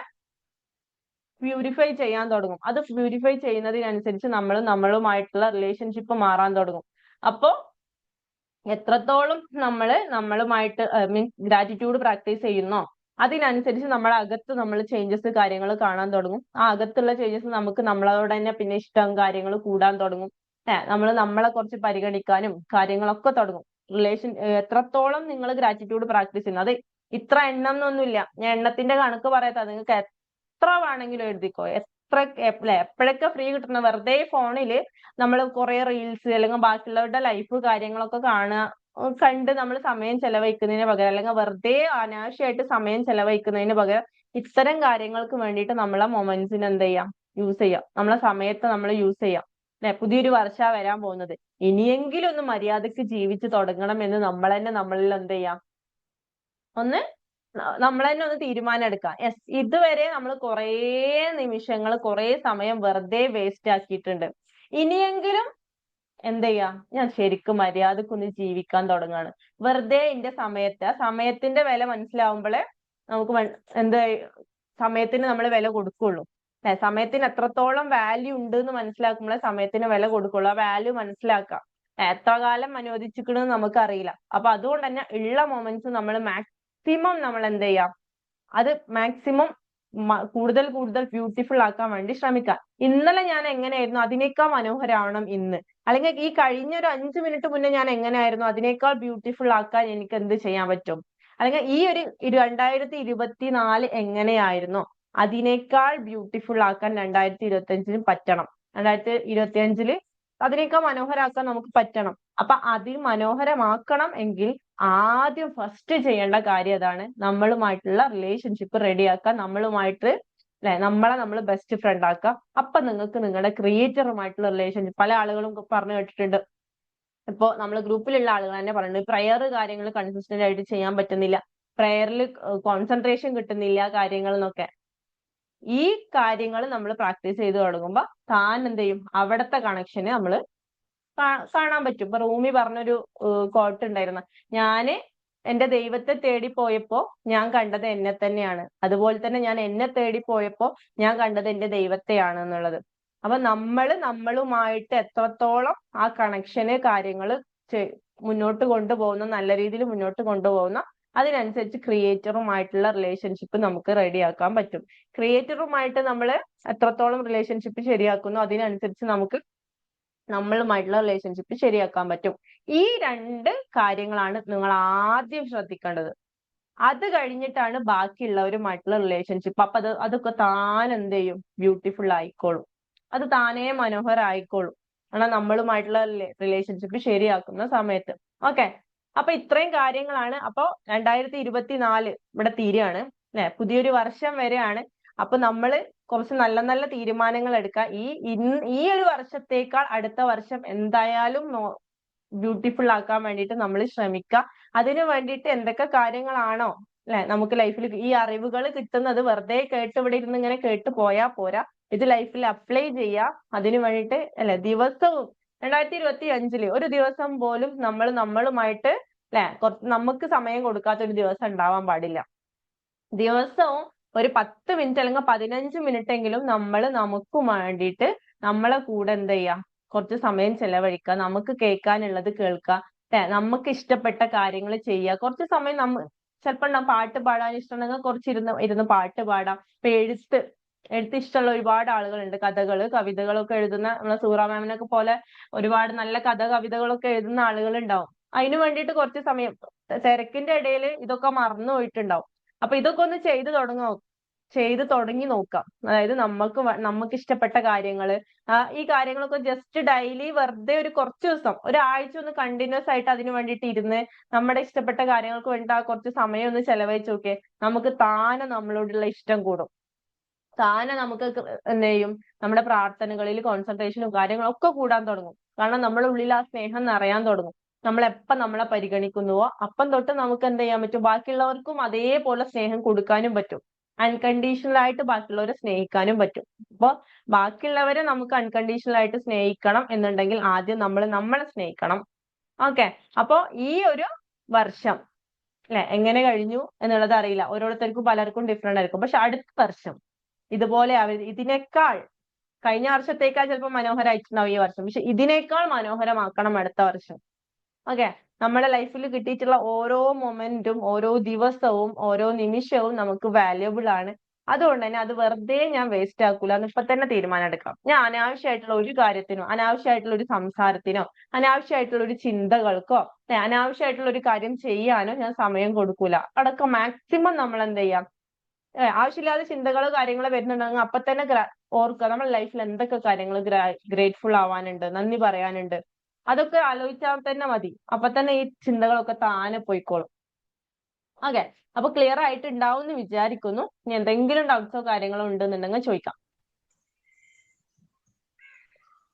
പ്യൂരിഫൈ ചെയ്യാൻ തുടങ്ങും. അത് പ്യൂരിഫൈ ചെയ്യുന്നതിനനുസരിച്ച് നമ്മളുമായിട്ടുള്ള റിലേഷൻഷിപ്പ് മാറാൻ തുടങ്ങും. അപ്പോ എത്രത്തോളം നമ്മളുമായിട്ട് മീൻസ് ഗ്രാറ്റിറ്റ്യൂഡ് പ്രാക്ടീസ് ചെയ്യുന്നോ അതിനനുസരിച്ച് നമ്മളെ അകത്ത് നമ്മൾ ചേഞ്ചസ് കാര്യങ്ങൾ കാണാൻ തുടങ്ങും. ആ അകത്തുള്ള ചേഞ്ചസ് നമുക്ക് നമ്മളോട് തന്നെ പിന്നെ ഇഷ്ടം കാര്യങ്ങൾ കൂടാൻ തുടങ്ങും. നമ്മൾ നമ്മളെ കുറച്ച് പരിഗണിക്കാനും കാര്യങ്ങളൊക്കെ തുടങ്ങും. എത്രത്തോളം നിങ്ങൾ ഗ്രാറ്റിറ്റ്യൂഡ് പ്രാക്ടീസ് ചെയ്യുന്നു, അത് ഇത്ര എണ്ണം എന്നൊന്നുമില്ല. ഞാൻ എണ്ണത്തിന്റെ കണക്ക് പറയാത്ത, നിങ്ങൾക്ക് എത്ര വേണമെങ്കിലും എഴുതിക്കോ. എപ്പോഴൊക്കെ ഫ്രീ കിട്ടുന്ന വെറുതെ ഫോണില് നമ്മൾ കുറെ റീൽസ് അല്ലെങ്കിൽ ബാക്കിയുള്ളവരുടെ ലൈഫ് കാര്യങ്ങളൊക്കെ കണ്ട് നമ്മൾ സമയം ചെലവഴിക്കുന്നതിന് പകരം, അല്ലെങ്കിൽ വെറുതെ അനാവശ്യമായിട്ട് സമയം ചെലവഴിക്കുന്നതിന് പകരം ഇത്തരം കാര്യങ്ങൾക്ക് വേണ്ടിയിട്ട് നമ്മളെ മൊമെന്റ്സിന് എന്ത് ചെയ്യാം, യൂസ് ചെയ്യാം. നമ്മളെ സമയത്ത് നമ്മൾ യൂസ് ചെയ്യാം. പുതിയൊരു വർഷാ വരാൻ പോകുന്നത്. ഇനിയെങ്കിലും ഒന്ന് മര്യാദക്ക് ജീവിച്ചു തുടങ്ങണം എന്ന് നമ്മൾ തന്നെ നമ്മളിൽ എന്ത് ചെയ്യാം, ഒന്ന് നമ്മൾ തന്നെ ഒന്ന് തീരുമാനം എടുക്കാം. യെസ്, ഇതുവരെ നമ്മൾ കുറേ നിമിഷങ്ങൾ കുറേ സമയം വെറുതെ വേസ്റ്റ് ആക്കിയിട്ടുണ്ട്. ഇനിയെങ്കിലും എന്ത് ചെയ്യാ, ഞാൻ ശരിക്കും മര്യാദക്കൊന്ന് ജീവിക്കാൻ തുടങ്ങാണ്. വെറുതെ എന്റെ സമയത്തിന്റെ വില മനസ്സിലാവുമ്പോഴേ നമുക്ക് എന്ത് സമയത്തിന് നമ്മൾ വില കൊടുക്കുള്ളൂ. സമയത്തിന് എത്രത്തോളം വാല്യൂ ഉണ്ട് എന്ന് മനസ്സിലാക്കുമ്പോഴേ സമയത്തിന് വില കൊടുക്കുള്ളൂ. ആ വാല്യൂ മനസ്സിലാക്കാം. എത്ര കാലം അനുവദിച്ചിരിക്കണെന്ന് നമുക്കറിയില്ല. അപ്പൊ അതുകൊണ്ട് തന്നെ ഉള്ള മൊമെന്റ്സ് നമ്മൾ മാക്സിമം നമ്മൾ എന്ത് ചെയ്യാം, അത് മാക്സിമം കൂടുതൽ ബ്യൂട്ടിഫുൾ ആക്കാൻ വേണ്ടി ശ്രമിക്കാം. ഇന്നലെ ഞാൻ എങ്ങനെയായിരുന്നു അതിനേക്കാൾ മനോഹരമാവണം ഇന്ന്. അല്ലെങ്കിൽ ഈ കഴിഞ്ഞ ഒരു 5 മിനിറ്റ് മുന്നേ ഞാൻ എങ്ങനെയായിരുന്നു അതിനേക്കാൾ ബ്യൂട്ടിഫുൾ ആക്കാൻ എനിക്ക് എന്ത് ചെയ്യാൻ പറ്റും. അല്ലെങ്കിൽ ഈ ഒരു 2024 എങ്ങനെയായിരുന്നോ അതിനേക്കാൾ ബ്യൂട്ടിഫുൾ ആക്കാൻ 2025 പറ്റണം. 2025 അതിനേക്കാൾ മനോഹരമാക്കാൻ നമുക്ക് പറ്റണം. അപ്പൊ അതിൽ മനോഹരമാക്കണം എങ്കിൽ ആദ്യം ഫസ്റ്റ് ചെയ്യേണ്ട കാര്യം അതാണ്. നമ്മളുമായിട്ടുള്ള റിലേഷൻഷിപ്പ് റെഡിയാക്കാൻ, നമ്മളുമായിട്ട് നമ്മൾ ബെസ്റ്റ് ഫ്രണ്ട് ആക്കുക. അപ്പൊ നിങ്ങൾക്ക് നിങ്ങളുടെ ക്രിയേറ്ററുമായിട്ടുള്ള റിലേഷൻഷിപ്പ്, പല ആളുകളും പറഞ്ഞു കേട്ടിട്ടുണ്ട്, ഇപ്പോ നമ്മൾ ഗ്രൂപ്പിലുള്ള ആളുകൾ തന്നെ പറയുന്നത് പ്രയർ കാര്യങ്ങൾ കൺസിസ്റ്റന്റ് ആയിട്ട് ചെയ്യാൻ പറ്റുന്നില്ല, പ്രയറിൽ കോൺസെൻട്രേഷൻ കിട്ടുന്നില്ല കാര്യങ്ങൾ എന്നൊക്കെ. ഈ കാര്യങ്ങൾ നമ്മൾ പ്രാക്ടീസ് ചെയ്ത് തുടങ്ങുമ്പോൾ താൻ എന്ത് ചെയ്യും, അവിടുത്തെ കണക്ഷന് നമ്മൾ കാണാൻ പറ്റും. ഇപ്പൊ റൂമി പറഞ്ഞൊരു കോട്ട് ഉണ്ടായിരുന്നു, ഞാന് എന്റെ ദൈവത്തെ തേടി പോയപ്പോ ഞാൻ കണ്ടത് എന്നെ തന്നെയാണ്, അതുപോലെ തന്നെ ഞാൻ എന്നെ തേടി പോയപ്പോ ഞാൻ കണ്ടത് എന്റെ ദൈവത്തെയാണ് എന്നുള്ളത്. അപ്പൊ നമ്മളുമായിട്ട് എത്രത്തോളം ആ കണക്ഷന് കാര്യങ്ങൾ മുന്നോട്ട് കൊണ്ടുപോകുന്ന, നല്ല രീതിയിൽ മുന്നോട്ട് കൊണ്ടുപോകുന്ന, അതിനനുസരിച്ച് ക്രിയേറ്ററുമായിട്ടുള്ള റിലേഷൻഷിപ്പ് നമുക്ക് റെഡിയാക്കാൻ പറ്റും. ക്രിയേറ്ററുമായിട്ട് നമ്മൾ എത്രത്തോളം റിലേഷൻഷിപ്പ് ശരിയാക്കുന്നു അതിനനുസരിച്ച് നമുക്ക് നമ്മളുമായിട്ടുള്ള റിലേഷൻഷിപ്പ് ശരിയാക്കാൻ പറ്റും. ഈ 2 കാര്യങ്ങളാണ് നിങ്ങൾ ആദ്യം ശ്രദ്ധിക്കേണ്ടത്. അത് കഴിഞ്ഞിട്ടാണ് ബാക്കിയുള്ളവരുമായിട്ടുള്ള റിലേഷൻഷിപ്പ്. അപ്പൊ അതൊക്കെ താൻ എന്ത് ചെയ്യും, ബ്യൂട്ടിഫുൾ ആയിക്കോളും. അത് താനേ മനോഹരമായിക്കോളും. കാരണം നമ്മളുമായിട്ടുള്ള റിലേഷൻഷിപ്പ് ശരിയാക്കുന്ന സമയത്ത്. ഓക്കെ, അപ്പൊ ഇത്രയും കാര്യങ്ങളാണ്. അപ്പൊ 2024 ഇവിടെ തീരുകയാണ് അല്ലെ, പുതിയൊരു വർഷം വരെയാണ്. അപ്പൊ നമ്മള് കുറച്ച് നല്ല നല്ല തീരുമാനങ്ങൾ എടുക്കുക. ഈ ഒരു വർഷത്തേക്കാൾ അടുത്ത വർഷം എന്തായാലും ബ്യൂട്ടിഫുൾ ആക്കാൻ വേണ്ടിയിട്ട് നമ്മൾ ശ്രമിക്കുക. അതിനു വേണ്ടിയിട്ട് എന്തൊക്കെ കാര്യങ്ങളാണോ അല്ലെ നമുക്ക് ലൈഫിൽ ഈ അറിവുകൾ കിട്ടുന്നത്, വെറുതെ ഇവിടെ ഇരുന്ന് ഇങ്ങനെ കേട്ട് പോയാൽ പോരാ, ഇത് ലൈഫിൽ അപ്ലൈ ചെയ്യുക. അതിനു വേണ്ടിയിട്ട് അല്ലെ ദിവസവും 2025 ഒരു ദിവസം പോലും നമ്മളുമായിട്ട് അല്ലെ നമുക്ക് സമയം കൊടുക്കാത്ത ഒരു ദിവസം ഉണ്ടാവാൻ പാടില്ല. ദിവസവും ഒരു 10 മിനിറ്റ് അല്ലെങ്കിൽ 15 മിനിറ്റ് എങ്കിലും നമ്മൾ നമുക്ക് വേണ്ടിയിട്ട് നമ്മളെ കൂടെ എന്ത് ചെയ്യുക, കുറച്ച് സമയം ചെലവഴിക്കുക. നമുക്ക് കേൾക്കാനുള്ളത് കേൾക്കുക, നമുക്ക് ഇഷ്ടപ്പെട്ട കാര്യങ്ങൾ ചെയ്യുക. കുറച്ച് സമയം ചിലപ്പോൾ പാട്ട് പാടാൻ ഇഷ്ടമുണ്ടെങ്കിൽ കുറച്ച് ഇരുന്ന് പാട്ട് പാടാം. ഇപ്പൊ എഴുത്ത് ഇഷ്ടമുള്ള ഒരുപാട് ആളുകളുണ്ട്. കവിതകളൊക്കെ എഴുതുന്ന നമ്മളെ സൂറ മാമിനൊക്കെ പോലെ ഒരുപാട് നല്ല കവിതകളൊക്കെ എഴുതുന്ന ആളുകൾ ഉണ്ടാവും. അതിനു വേണ്ടിയിട്ട് കുറച്ച് സമയം, തിരക്കിന്റെ ഇടയിൽ ഇതൊക്കെ മറന്നു പോയിട്ടുണ്ടാവും. അപ്പൊ ഇതൊക്കെ ഒന്ന് ചെയ്തു തുടങ്ങുമോ. ചെയ്ത് തുടങ്ങി നോക്കാം. അതായത് നമുക്ക് ഇഷ്ടപ്പെട്ട കാര്യങ്ങള്, ഈ കാര്യങ്ങളൊക്കെ ജസ്റ്റ് ഡെയിലി വെറുതെ ഒരു കുറച്ച് ദിവസം, ഒരാഴ്ച ഒന്ന് കണ്ടിന്യൂസ് ആയിട്ട് അതിന് വേണ്ടിയിട്ട് ഇരുന്ന് നമ്മുടെ ഇഷ്ടപ്പെട്ട കാര്യങ്ങൾക്ക് വേണ്ടിയിട്ട് ആ കുറച്ച് സമയം ഒന്ന് ചെലവഴിച്ച് നോക്കിയേ, നമുക്ക് താനെ നമ്മളോടുള്ള ഇഷ്ടം കൂടും. താനെ നമുക്ക് എന്ത് ചെയ്യും, നമ്മുടെ പ്രാർത്ഥനകളിൽ കോൺസെൻട്രേഷനും കാര്യങ്ങളും ഒക്കെ കൂടാൻ തുടങ്ങും. കാരണം നമ്മുടെ ഉള്ളിൽ ആ സ്നേഹം നിറയാൻ തുടങ്ങും. നമ്മളെപ്പം നമ്മളെ പരിഗണിക്കുന്നുവോ അപ്പം തൊട്ട് നമുക്ക് എന്ത് ചെയ്യാൻ പറ്റും, ബാക്കിയുള്ളവർക്കും അതേപോലെ സ്നേഹം കൊടുക്കാനും പറ്റും. അൺകണ്ടീഷണൽ ആയിട്ട് ബാക്കിയുള്ളവരെ സ്നേഹിക്കാനും പറ്റും. അപ്പൊ ബാക്കിയുള്ളവരെ നമുക്ക് അൺകണ്ടീഷണൽ ആയിട്ട് സ്നേഹിക്കണം എന്നുണ്ടെങ്കിൽ ആദ്യം നമ്മൾ നമ്മളെ സ്നേഹിക്കണം. ഓക്കെ. അപ്പൊ ഈ ഒരു വർഷം അല്ലെ എങ്ങനെ കഴിഞ്ഞു എന്നുള്ളത് അറിയില്ല, ഓരോരുത്തർക്കും പലർക്കും ഡിഫറെന്റ് ആയിരിക്കും. പക്ഷെ അടുത്ത വർഷം ഇതുപോലെ ഇതിനേക്കാൾ, കഴിഞ്ഞ വർഷത്തേക്കാൾ ചിലപ്പോൾ മനോഹരമായിട്ടുണ്ടാവും ഈ വർഷം, പക്ഷെ ഇതിനേക്കാൾ മനോഹരമാക്കണം അടുത്ത വർഷം. ഓക്കെ. നമ്മുടെ ലൈഫിൽ കിട്ടിയിട്ടുള്ള ഓരോ മൊമെന്റും, ഓരോ ദിവസവും, ഓരോ നിമിഷവും നമുക്ക് വാല്യുബിൾ ആണ്. അതുകൊണ്ട് തന്നെ അത് വെറുതെ ഞാൻ വേസ്റ്റ് ആക്കൂല എന്ന് ഇപ്പൊ തന്നെ തീരുമാനം എടുക്കാം. ഞാൻ അനാവശ്യമായിട്ടുള്ള ഒരു കാര്യത്തിനോ, അനാവശ്യമായിട്ടുള്ള ഒരു സംസാരത്തിനോ, അനാവശ്യമായിട്ടുള്ള ഒരു ചിന്തകൾക്കോ, അനാവശ്യമായിട്ടുള്ള ഒരു കാര്യം ചെയ്യാനോ ഞാൻ സമയം കൊടുക്കൂല. അടക്കം മാക്സിമം നമ്മൾ എന്ത് ചെയ്യാം, ആവശ്യമില്ലാതെ ചിന്തകളോ കാര്യങ്ങളോ വരുന്നുണ്ടെങ്കിൽ അപ്പൊ തന്നെ ഓർക്കുക നമ്മുടെ ലൈഫിൽ എന്തൊക്കെ കാര്യങ്ങൾ ഗ്രേറ്റ്ഫുൾ ആവാനുണ്ട്, നന്ദി പറയാനുണ്ട്, അതൊക്കെ ആലോചിച്ചാൽ തന്നെ മതി. അപ്പൊ തന്നെ ഈ ചിന്തകളൊക്കെ താനെ പോയിക്കോളും. ഓക്കെ. അപ്പൊ ക്ലിയർ ആയിട്ട് ഉണ്ടാവും എന്ന് വിചാരിക്കുന്നു. ഇനി എന്തെങ്കിലും ഡൗട്ട്സോ കാര്യങ്ങളോ ഉണ്ടെന്നുണ്ടെങ്കിൽ ചോദിക്കാം.